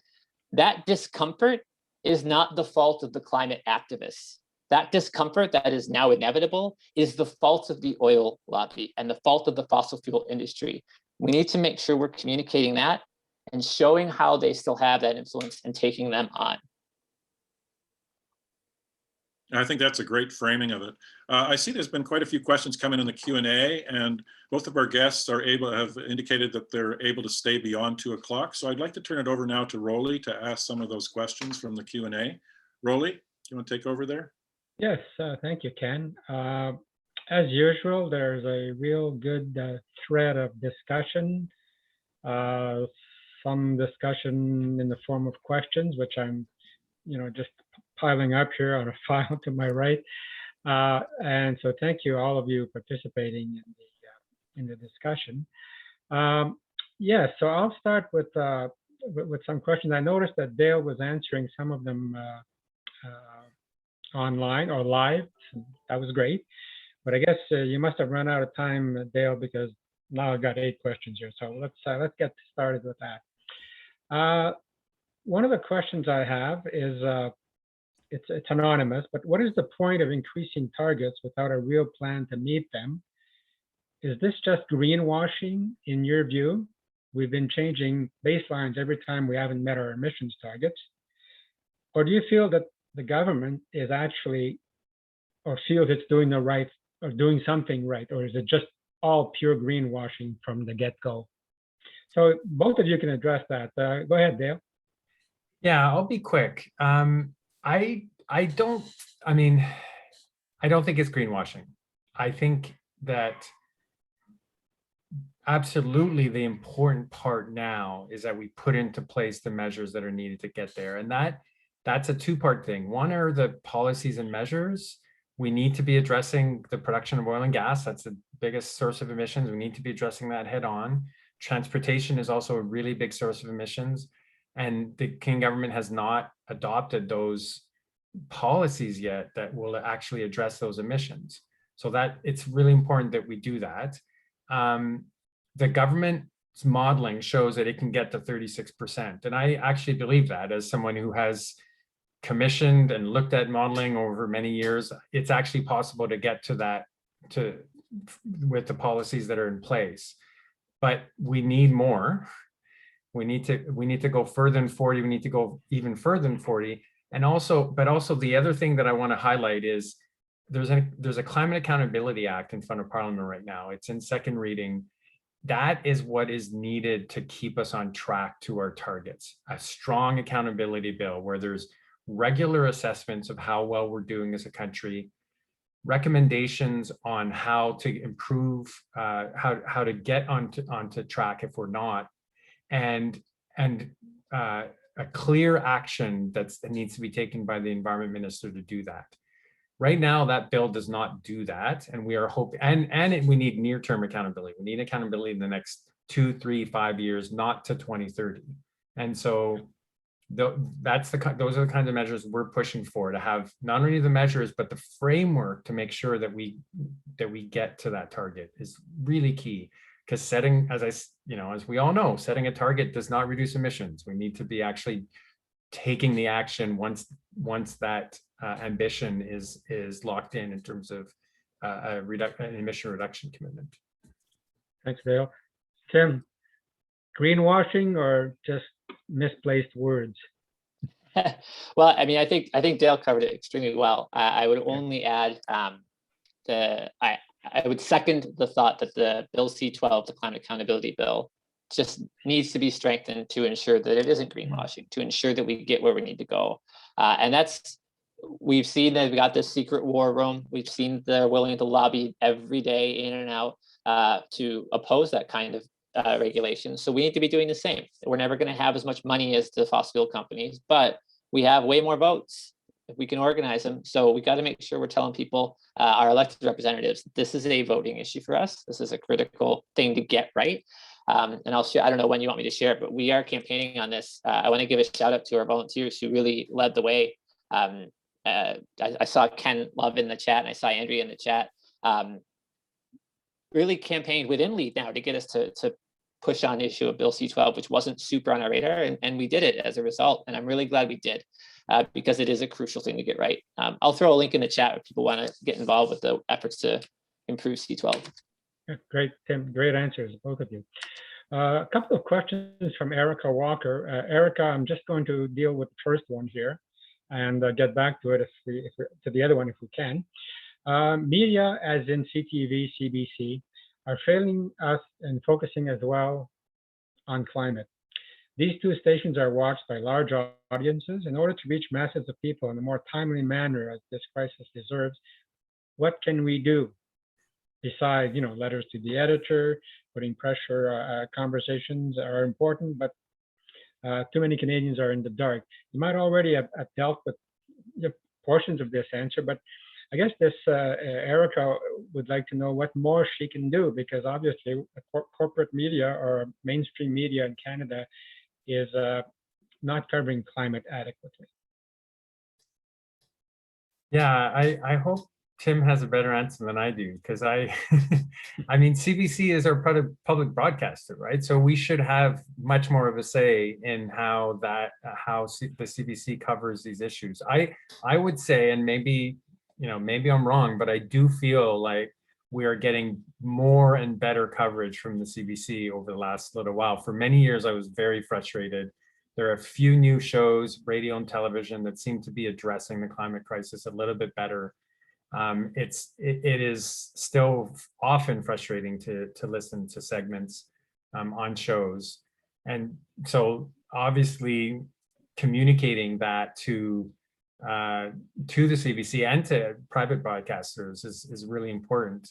That discomfort is not the fault of the climate activists. That discomfort that is now inevitable is the fault of the oil lobby and the fault of the fossil fuel industry. We need to make sure we're communicating that and showing how they still have that influence and taking them on. I think that's a great framing of it. I see there's been quite a few questions coming in the Q&A, and both of our guests have indicated that they're able to stay beyond 2 o'clock. So I'd like to turn it over now to Rolly to ask some of those questions from the Q&A. Rolly, you want to take over there? Yes, thank you, Ken. As usual, there's a real good thread of discussion, some discussion in the form of questions, which I'm, just piling up here on a file to my right. And so thank you, all of you participating in the discussion. Yes, so I'll start with some questions. I noticed that Dale was answering some of them online or live. That was great, but I guess you must have run out of time, Dale, because now I've got 8 questions here. So let's get started with that. One of the questions I have is it's anonymous, but what is the point of increasing targets without a real plan to meet them? Is this just greenwashing in your view? We've been changing baselines every time we haven't met our emissions targets, or do you feel that the government is actually, or feels it's doing the right, or doing something right, or is it just all pure greenwashing from the get-go? So both of you can address that. Go ahead, Dale. Yeah, I'll be quick. I don't think it's greenwashing. I think that absolutely the important part now is that we put into place the measures that are needed to get there. And that's a 2-part thing. One are the policies and measures. We need to be addressing the production of oil and gas. That's the biggest source of emissions. We need to be addressing that head on. Transportation is also a really big source of emissions. And the Canadian government has not adopted those policies yet that will actually address those emissions. So that it's really important that we do that. The government's modeling shows that it can get to 36%. And I actually believe that, as someone who has commissioned and looked at modeling over many years. It's actually possible to get to that with the policies that are in place, but we need more. We need to go further than 40. We need to go even further than 40. And also the other thing that I want to highlight is there's a Climate Accountability Act in front of Parliament right now. It's in second reading. That is what is needed to keep us on track to our targets. A strong accountability bill where there's regular assessments of how well we're doing as a country, recommendations on how to improve, how to get onto track if we're not, and a clear action that needs to be taken by the environment minister to do that. Right now, that bill does not do that, and we are hoping, we need near-term accountability. We need accountability in the next 2, 3, 5 years, not to 2030. And so those are the kinds of measures we're pushing for, to have not only the measures but the framework to make sure that we get to that target is really key. Because setting, as we all know, setting a target does not reduce emissions. We need to be actually taking the action once that ambition is locked in terms of an emission reduction commitment. Thanks, Dale. Tim, greenwashing or just misplaced words? Well, I mean, I think Dale covered it extremely well. I would only add I would second the thought that the Bill C-12, the Climate Accountability Bill, just needs to be strengthened to ensure that it isn't greenwashing, to ensure that we get where we need to go. And we've seen that we got this secret war room. We've seen they're willing to lobby every day in and out to oppose that kind of regulation. So we need to be doing the same. We're never going to have as much money as the fossil fuel companies, but we have way more votes if we can organize them. So we got to make sure we're telling people, our elected representatives, this is a voting issue for us. This is a critical thing to get right. And I'll share, I don't know when you want me to share it, but we are campaigning on this. I want to give a shout out to our volunteers who really led the way. I saw Ken Love in the chat and I saw Andrea in the chat. Really campaigned within Leadnow to get us to push on the issue of Bill C-12, which wasn't super on our radar, and we did it as a result. And I'm really glad we did. Because it is a crucial thing to get right. I'll throw a link in the chat if people want to get involved with the efforts to improve C-12. Great, Tim. Great answers, both of you. A couple of questions from Erica Walker. Erica, I'm just going to deal with the first one here and get back to it to the other one if we can. Media, as in CTV, CBC, are failing us in focusing as well on climate. These two stations are watched by large audiences. In order to reach masses of people in a more timely manner as this crisis deserves, what can we do? Besides, letters to the editor, putting pressure, conversations are important, but too many Canadians are in the dark. You might already have dealt with portions of this answer, but I guess this Erica would like to know what more she can do, because obviously corporate media or mainstream media in Canada is not covering climate adequately. Yeah, I hope Tim has a better answer than I do, because I mean, CBC is our public broadcaster, right? So we should have much more of a say in how the CBC covers these issues. I would say, and maybe I'm wrong, but I do feel like we are getting more and better coverage from the CBC over the last little while. For many years, I was very frustrated. There are a few new shows, radio and television, that seem to be addressing the climate crisis a little bit better. It is still often frustrating to listen to segments on shows. And so obviously communicating that to the CBC and to private broadcasters is really important.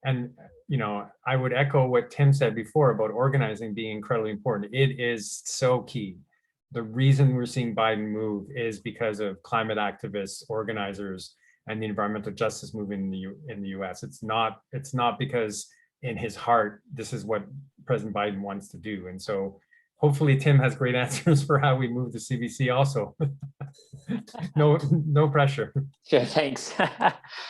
And I would echo what Tim said before about organizing being incredibly important. It is so key. The reason we're seeing Biden move is because of climate activists, organizers, and the environmental justice movement in the US. It's not because in his heart this is what President Biden wants to do. And so hopefully Tim has great answers for how we move the CBC also. No pressure. Sure, thanks.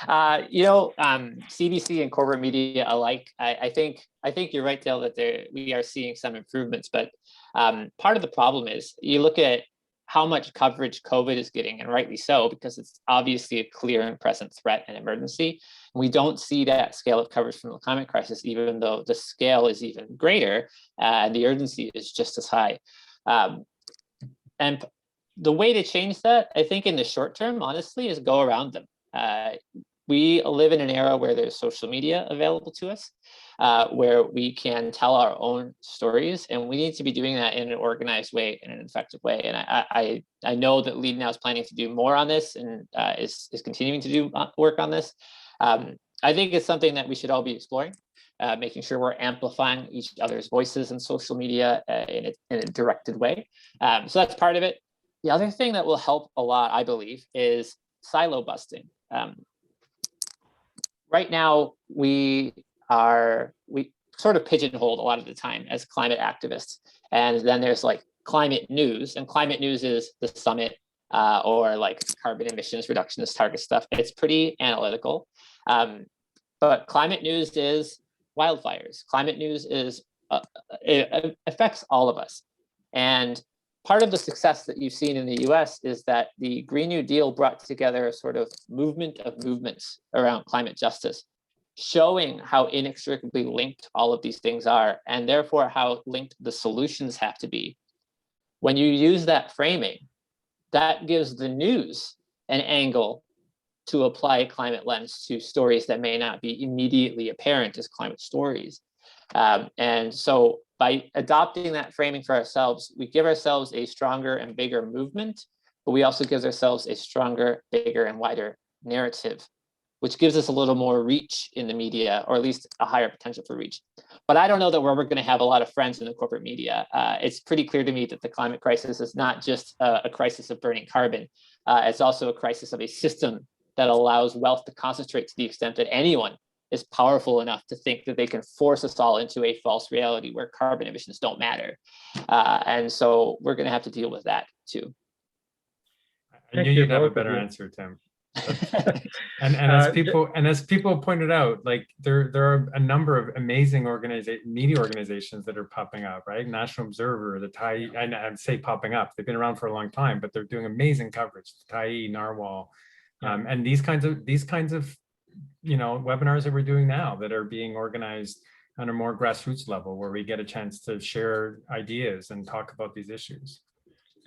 CBC and corporate media alike, I think you're right, Dale, that we are seeing some improvements, but part of the problem is you look at how much coverage COVID is getting, and rightly so, because it's obviously a clear and present threat and emergency. We don't see that scale of coverage from the climate crisis, even though the scale is even greater and the urgency is just as high. And the way to change that, I think in the short term, honestly, is go around them. We live in an era where there's social media available to us, where we can tell our own stories, and we need to be doing that in an organized way, in an effective way. And I know that Leadnow is planning to do more on this, and is continuing to do work on this. I think it's something that we should all be exploring, making sure we're amplifying each other's voices in social media in a directed way. So that's part of it. The other thing that will help a lot, I believe, is silo busting. Right now, we sort of pigeonholed a lot of the time as climate activists. And then there's like climate news, and climate news is the summit or like carbon emissions reductionist target stuff. It's pretty analytical. But climate news is wildfires. Climate news is, it affects all of us. And part of the success that you've seen in the US is that the Green New Deal brought together a sort of movement of movements around climate justice, showing how inextricably linked all of these things are, and therefore how linked the solutions have to be. When you use that framing, that gives the news an angle to apply a climate lens to stories that may not be immediately apparent as climate stories. And so by adopting that framing for ourselves, we give ourselves a stronger and bigger movement, but we also give ourselves a stronger, bigger, and wider narrative, which gives us a little more reach in the media, or at least a higher potential for reach. But I don't know that we're ever going to have a lot of friends in the corporate media. It's pretty clear to me that the climate crisis is not just a crisis of burning carbon. It's also a crisis of a system that allows wealth to concentrate to the extent that anyone is powerful enough to think that they can force us all into a false reality where carbon emissions don't matter. And so we're going to have to deal with that too. I knew you'd have a better answer, Tim. And as people pointed out, like there are a number of amazing media organizations that are popping up, right? National Observer, the Tyee, I'd say popping up. They've been around for a long time, but they're doing amazing coverage. The Tyee, Narwhal, and these kinds of webinars that we're doing now that are being organized on a more grassroots level, where we get a chance to share ideas and talk about these issues.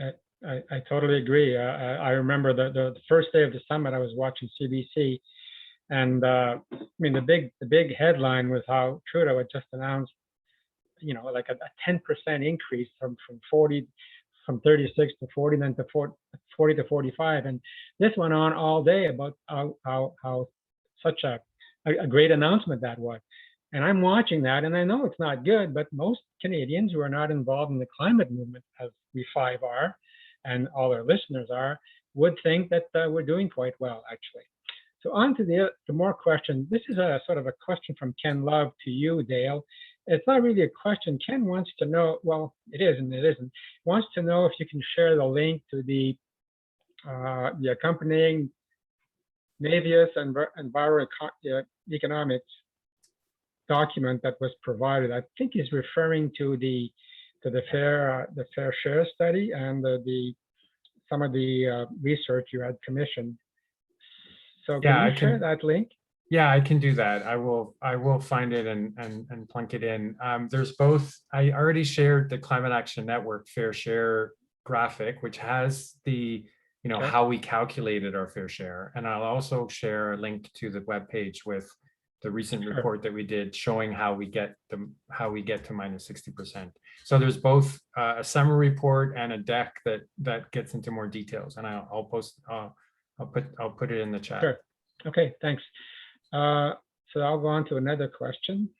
I totally agree. I remember the first day of the summit, I was watching CBC, and I mean the big headline was how Trudeau had just announced, like a 10% increase from 36 to 40, then to 40 to 45, and this went on all day about how such a great announcement that was. And I'm watching that, and I know it's not good, but most Canadians who are not involved in the climate movement, as we five are, and all our listeners are, would think that we're doing quite well, actually. So on to the more questions. This is a sort of a question from Ken Love to you, Dale. It's not really a question. Ken wants to know, well, it is and it isn't. Wants to know if you can share the link to the accompanying Navius and Enviroeconomics document that was provided. I think he's referring to the fair share study and some of the research you had commissioned. So can you share that link? Yeah, I can do that. I will find it and plunk it in. There's both. I already shared the Climate Action Network Fair Share graphic, which has the how we calculated our fair share, and I'll also share a link to the webpage with the recent report that we did showing how we get to minus 60%. So there's both a summary report and a deck that gets into more details, and I'll put it in the chat. Sure. Okay, thanks. So I'll go on to another question.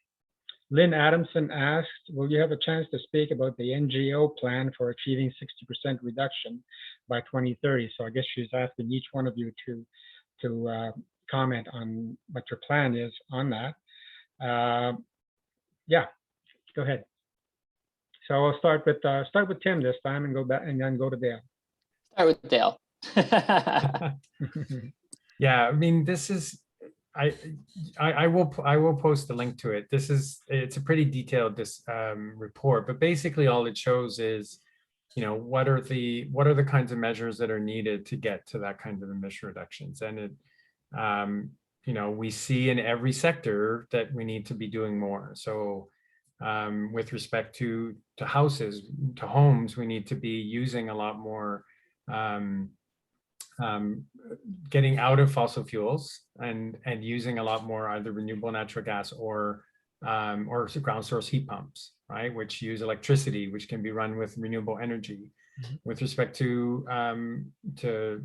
Lynn Adamson asked, will you have a chance to speak about the NGO plan for achieving 60% reduction by 2030? So I guess she's asking each one of you to comment on what your plan is on that. Yeah, go ahead. So I'll start with Tim this time and go back and then go to Dale. Start with Dale. Yeah, I mean, this is, I will post the link to it. It's a pretty detailed report, but basically all it shows is, what are the kinds of measures that are needed to get to that kind of emission reductions. And it, we see in every sector that we need to be doing more. So with respect to houses, to homes, we need to be using a lot more getting out of fossil fuels and using a lot more either renewable natural gas or ground source heat pumps, right, which use electricity, which can be run with renewable energy. With respect to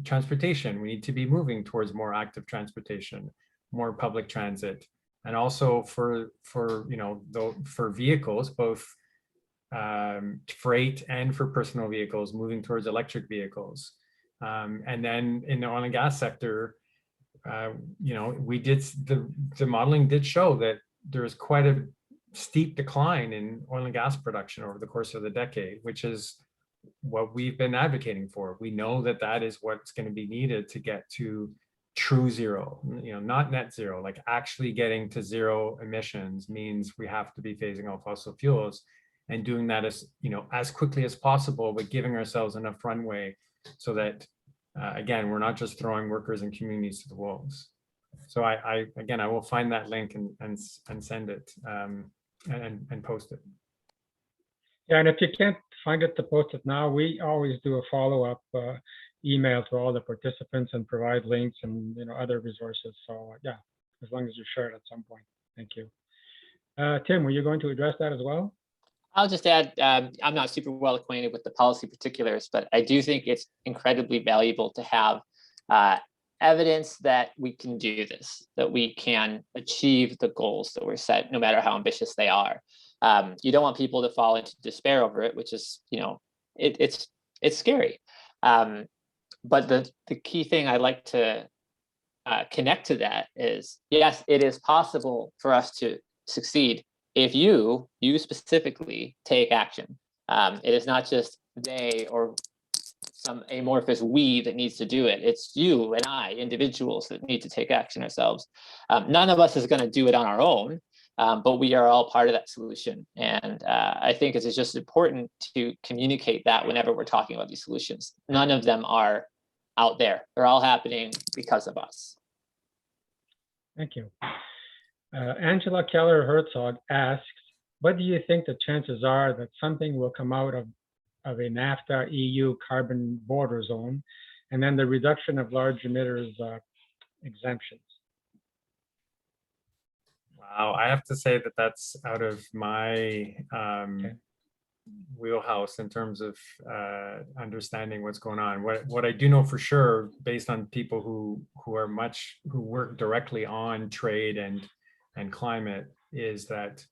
transportation, we need to be moving towards more active transportation, more public transit, and also for vehicles, both freight and for personal vehicles, moving towards electric vehicles. And then in the oil and gas sector, the modeling did show that there's quite a steep decline in oil and gas production over the course of the decade, which is what we've been advocating for. We know that that is what's going to be needed to get to true zero, not net zero, like actually getting to zero emissions means we have to be phasing out fossil fuels and doing that as quickly as possible, but giving ourselves enough runway so that, again, we're not just throwing workers and communities to the wolves. So I will find that link and send it and post it. Yeah, and if you can't find it to post it now, we always do a follow-up email to all the participants and provide links and other resources. So yeah, as long as you share it at some point. Thank you. Tim, were you going to address that as well? I'll just add, I'm not super well acquainted with the policy particulars, but I do think it's incredibly valuable to have evidence that we can do this, that we can achieve the goals that were set, no matter how ambitious they are. You don't want people to fall into despair over it, which is, it's scary. But the key thing I'd like to connect to that is, yes, it is possible for us to succeed if you specifically take action. It is not just they or some amorphous we that needs to do it. It's you and I, individuals, that need to take action ourselves. None of us is going to do it on our own, but we are all part of that solution. And I think it's just important to communicate that whenever we're talking about these solutions. None of them are out there. They're all happening because of us. Thank you. Angela Keller-Herzog asks, what do you think the chances are that something will come out of a NAFTA EU carbon border zone, and then the reduction of large emitters exemptions? Wow, I have to say that that's out of my wheelhouse in terms of understanding what's going on. What I do know for sure, based on people who work directly on trade and climate, is that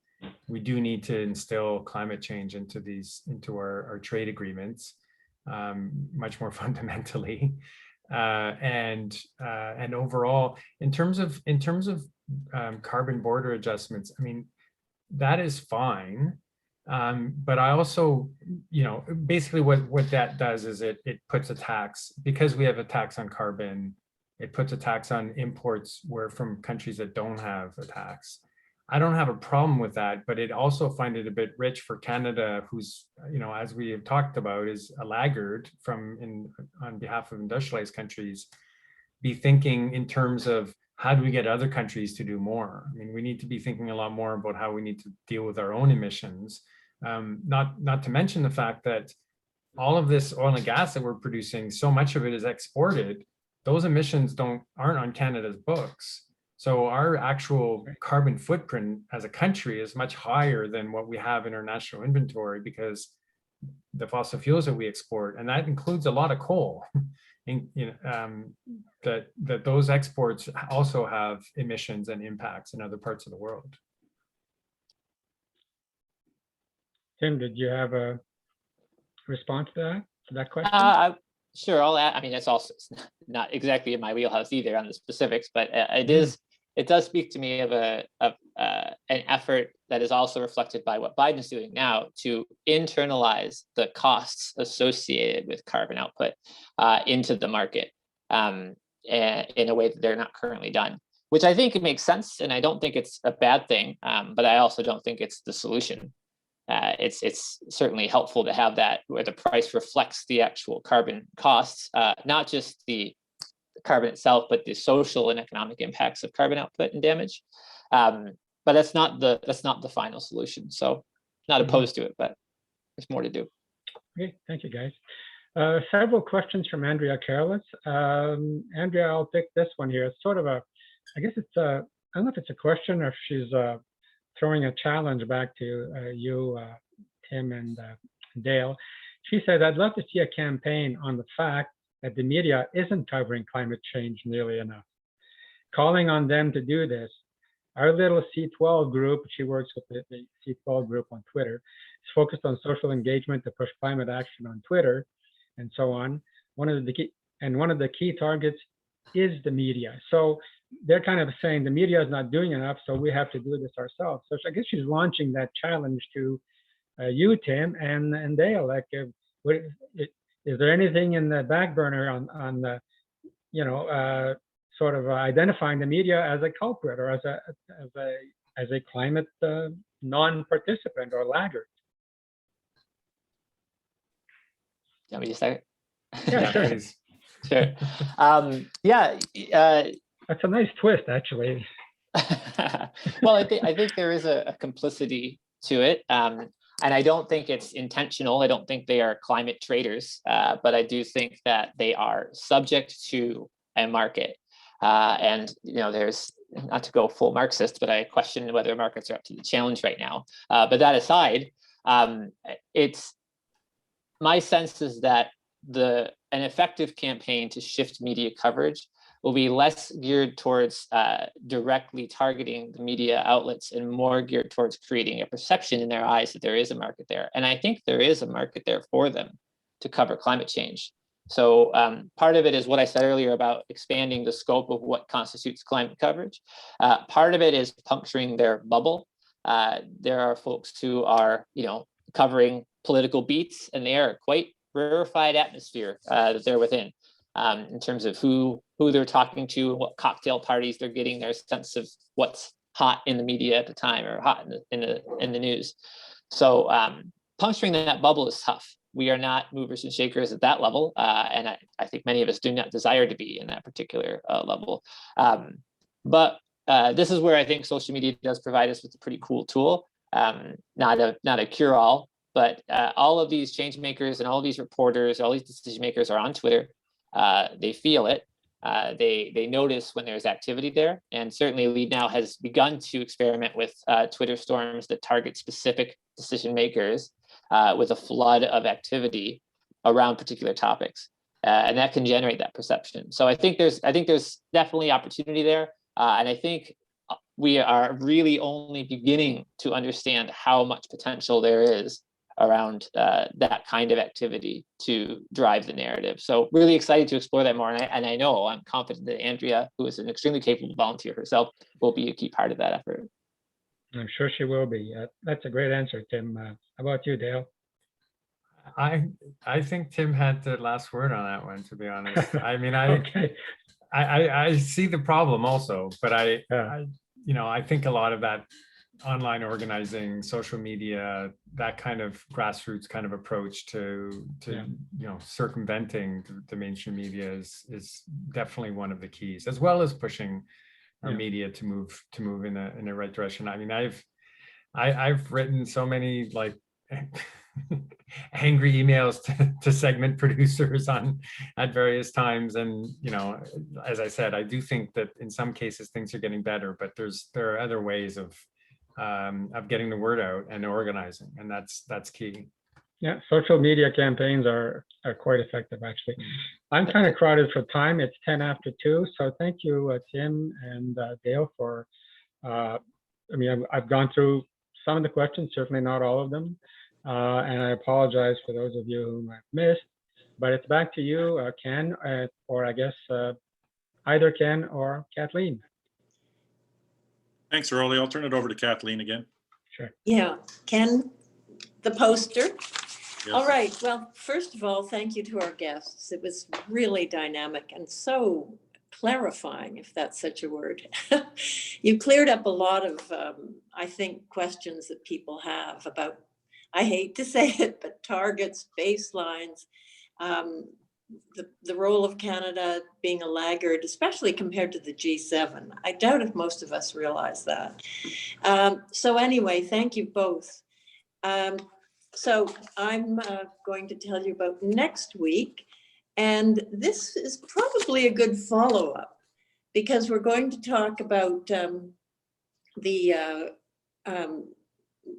we do need to instill climate change into our trade agreements much more fundamentally, and overall in terms of carbon border adjustments. I mean, that is fine, but I also, basically what that does is it puts a tax, because we have a tax on carbon. It puts a tax on imports from countries that don't have a tax. I don't have a problem with that, but it also find it a bit rich for Canada, who's, as we have talked about, is a laggard on behalf of industrialized countries, be thinking in terms of how do we get other countries to do more? I mean, we need to be thinking a lot more about how we need to deal with our own emissions. Not to mention the fact that all of this oil and gas that we're producing, so much of it is exported. Those emissions aren't on Canada's books. So our actual carbon footprint as a country is much higher than what we have in our national inventory, because the fossil fuels that we export, and that includes a lot of coal, that those exports also have emissions and impacts in other parts of the world. Tim, did you have a response to that question? Sure, I'll add. I mean, it's also not exactly in my wheelhouse either on the specifics, but it does speak to me of an effort that is also reflected by what Biden's doing now to internalize the costs associated with carbon output into the market in a way that they're not currently done, which I think it makes sense, and I don't think it's a bad thing, but I also don't think it's the solution. It's certainly helpful to have that where the price reflects the actual carbon costs, not just the carbon itself, but the social and economic impacts of carbon output and damage. But that's not the final solution. So not opposed to it, but there's more to do. Okay, thank you, guys. Several questions from Andrea Careless. Andrea, I'll pick this one here. It's sort of a, I guess it's a, I don't know if it's a question or if she's throwing a challenge back to you, Tim and Dale. She said, I'd love to see a campaign on the fact that the media isn't covering climate change nearly enough. Calling on them to do this. Our little C12 group, she works with the C12 group on Twitter, is focused on social engagement to push climate action on Twitter and so on. One of the key targets is the media. So they're kind of saying the media is not doing enough, so we have to do this ourselves. So I guess she's launching that challenge to you, Tim, and Dale. Like, is there anything in the back burner on the, you know, sort of identifying the media as a culprit or as a climate non-participant or laggard? You want me to start? Yeah, sure. Please. Sure. That's a nice twist, actually. Well, I think there is a complicity to it. And I don't think it's intentional. I don't think they are climate traders, but I do think that they are subject to a market. And, you know, there's, not to go full Marxist, but I question whether markets are up to the challenge right now. But that aside, it's my sense is that an effective campaign to shift media coverage will be less geared towards directly targeting the media outlets and more geared towards creating a perception in their eyes that there is a market there. And I think there is a market there for them to cover climate change. So part of it is what I said earlier about expanding the scope of what constitutes climate coverage. Part of it is puncturing their bubble. There are folks who are, you know, covering political beats, and they are quite rarefied atmosphere that they're within. In terms of who they're talking to, what cocktail parties they're getting their sense of what's hot in the media at the time or hot in the news. So puncturing that bubble is tough. We are not movers and shakers at that level, and I think many of us do not desire to be in that particular level. But this is where I think social media does provide us with a pretty cool tool. Not a cure-all, but all of these change makers and all of these reporters, all these decision makers are on Twitter. They feel it. They notice when there's activity there, and certainly Leadnow has begun to experiment with Twitter storms that target specific decision makers with a flood of activity around particular topics, and that can generate that perception. So I think there's definitely opportunity there, and I think we are really only beginning to understand how much potential there is around that kind of activity to drive the narrative. So really excited to explore that more. And I know, I'm confident that Andrea, who is an extremely capable volunteer herself, will be a key part of that effort. I'm sure she will be. That's a great answer, Tim. How about you, Dale? I think Tim had the last word on that one, to be honest. I mean, Okay. I see the problem also, but I think a lot of that online organizing, social media, that kind of grassroots kind of approach to circumventing the mainstream media is definitely one of the keys, as well as pushing our media to move in the right direction. I mean, I've written so many like angry emails to segment producers at various times, and as I said, I do think that in some cases things are getting better, but there are other ways of getting the word out and organizing, and that's key. Yeah, social media campaigns are quite effective, actually. I'm kind of crowded for time. It's 10 after 2, so thank you, Tim and Dale, for. I've gone through some of the questions, certainly not all of them, and I apologize for those of you whom I've missed. But it's back to you, Ken, or I guess either Ken or Kathleen. Thanks, Rolly. I'll turn it over to Kathleen again. Sure. Yeah, Ken, the poster. Yes. All right. Well, first of all, thank you to our guests. It was really dynamic and so clarifying, if that's such a word. You cleared up a lot of, I think, questions that people have about, I hate to say it, but targets, baselines, the role of Canada being a laggard, especially compared to the G7. I doubt if most of us realize that. So anyway, thank you both. So I'm going to tell you about next week. And this is probably a good follow-up because we're going to talk about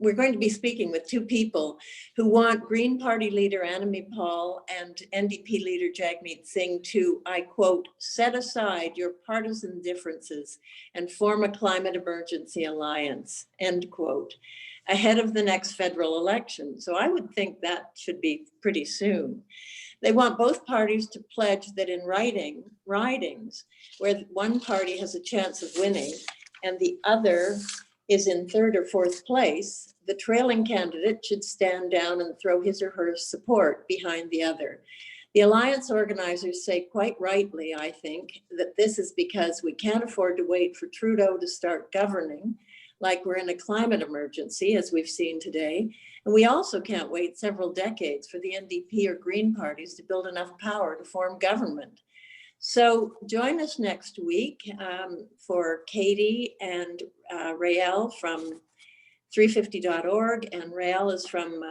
we're going to be speaking with two people who want Green Party leader Annamie Paul and NDP leader Jagmeet Singh to, I quote, set aside your partisan differences and form a climate emergency alliance, end quote, ahead of the next federal election. So I would think that should be pretty soon. They want both parties to pledge that in ridings where one party has a chance of winning and the other is in third or fourth place, the trailing candidate should stand down and throw his or her support behind the other. The alliance organizers say quite rightly, I think, that this is because we can't afford to wait for Trudeau to start governing, like we're in a climate emergency, as we've seen today. And we also can't wait several decades for the NDP or Green parties to build enough power to form government. So join us next week for Katie and Rael from 350.org, and Rael is from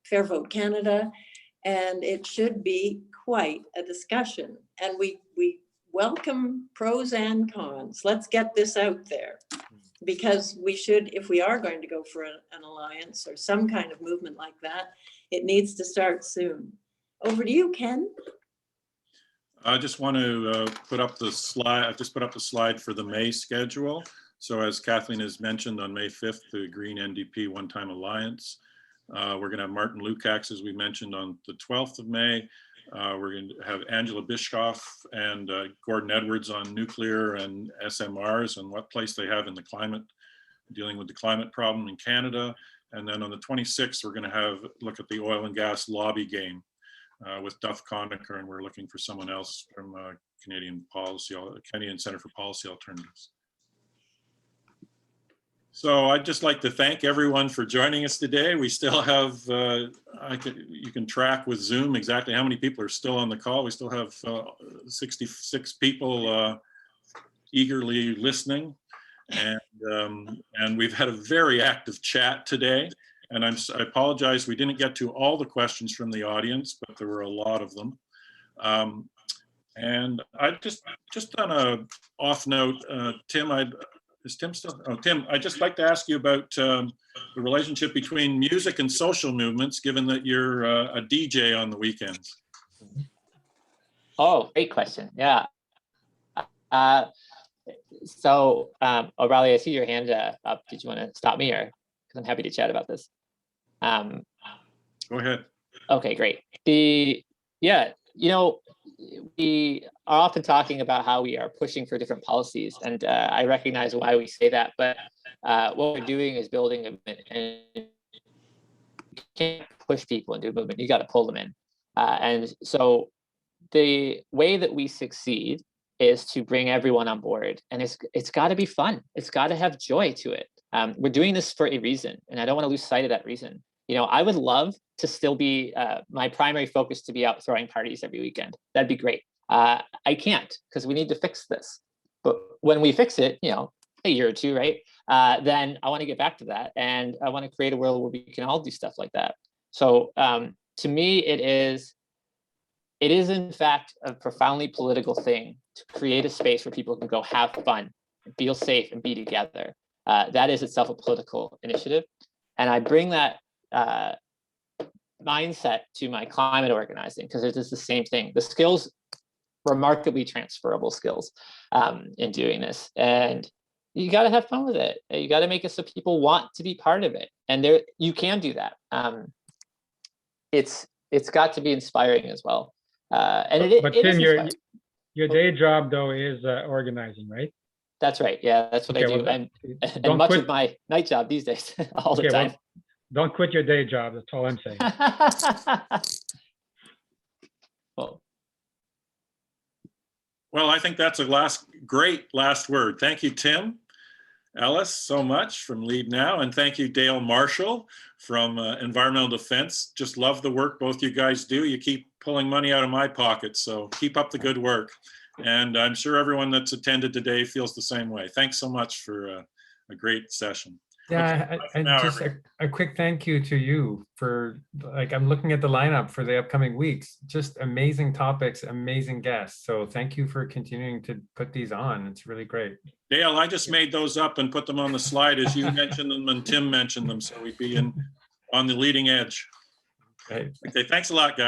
Fair Vote Canada, and it should be quite a discussion. And we welcome pros and cons. Let's get this out there, because we should, if we are going to go for an alliance or some kind of movement like that, it needs to start soon. Over to you, Ken. I just want to put up the slide. I've just put up the slide for the May schedule. So as Kathleen has mentioned, on May 5th, the Green NDP One-Time Alliance. We're going to have Martin Lukacs, as we mentioned, on the 12th of May. We're going to have Angela Bischoff and Gordon Edwards on nuclear and SMRs and what place they have in the climate, dealing with the climate problem in Canada. And then on the 26th, we're going to look at the oil and gas lobby game with Duff Conacher, and we're looking for someone else from Canadian Center for Policy Alternatives. So I'd just like to thank everyone for joining us today. We still have, you can track with Zoom exactly how many people are still on the call. We still have 66 people eagerly listening. And we've had a very active chat today. And I apologize, we didn't get to all the questions from the audience, but there were a lot of them. And I just on a off note, Tim, is Tim still? Oh, Tim, I'd just like to ask you about the relationship between music and social movements, given that you're a DJ on the weekends. Oh, great question. Yeah. So, O'Reilly, I see your hand up. Did you want to stop me, or because I'm happy to chat about this? Go ahead. Okay, great. Yeah, you know, we are often talking about how we are pushing for different policies, and I recognize why we say that, but what we're doing is building a movement, and you can't push people into a movement, you got to pull them in. And so the way that we succeed is to bring everyone on board, and it's got to be fun. It's got to have joy to it. We're doing this for a reason, and I don't want to lose sight of that reason. You know, I would love to still be my primary focus to be out throwing parties every weekend. That'd be great. I can't, because we need to fix this. But when we fix it, you know, a year or two, right? Then I want to get back to that, and I want to create a world where we can all do stuff like that. So to me, it is in fact a profoundly political thing to create a space where people can go have fun, feel safe, and be together. That is itself a political initiative. And I bring that mindset to my climate organizing, because it is the same thing. The skills, remarkably transferable skills in doing this. And you got to have fun with it. You got to make it so people want to be part of it. And you can do that. It's got to be inspiring as well. And but it Tim, is your day job though is organizing, right? That's right. Yeah, that's what I do. Well, and much of my night job these days, all the time. Well, don't quit your day job. That's all I'm saying. Well, I think that's a great last word. Thank you, Tim. Ellis, so much from Leadnow, and thank you, Dale Marshall from Environmental Defense. Just love the work both you guys do. You keep pulling money out of my pocket, so keep up the good work. And I'm sure everyone that's attended today feels the same way. Thanks so much for a great session. Yeah, and now, just a quick thank you to you for, like, I'm looking at the lineup for the upcoming weeks, just amazing topics, amazing guests. So thank you for continuing to put these on. It's really great. Dale, I just made those up and put them on the slide as you mentioned them and Tim mentioned them. So we'd be on the leading edge. Right. Okay, thanks a lot, guys.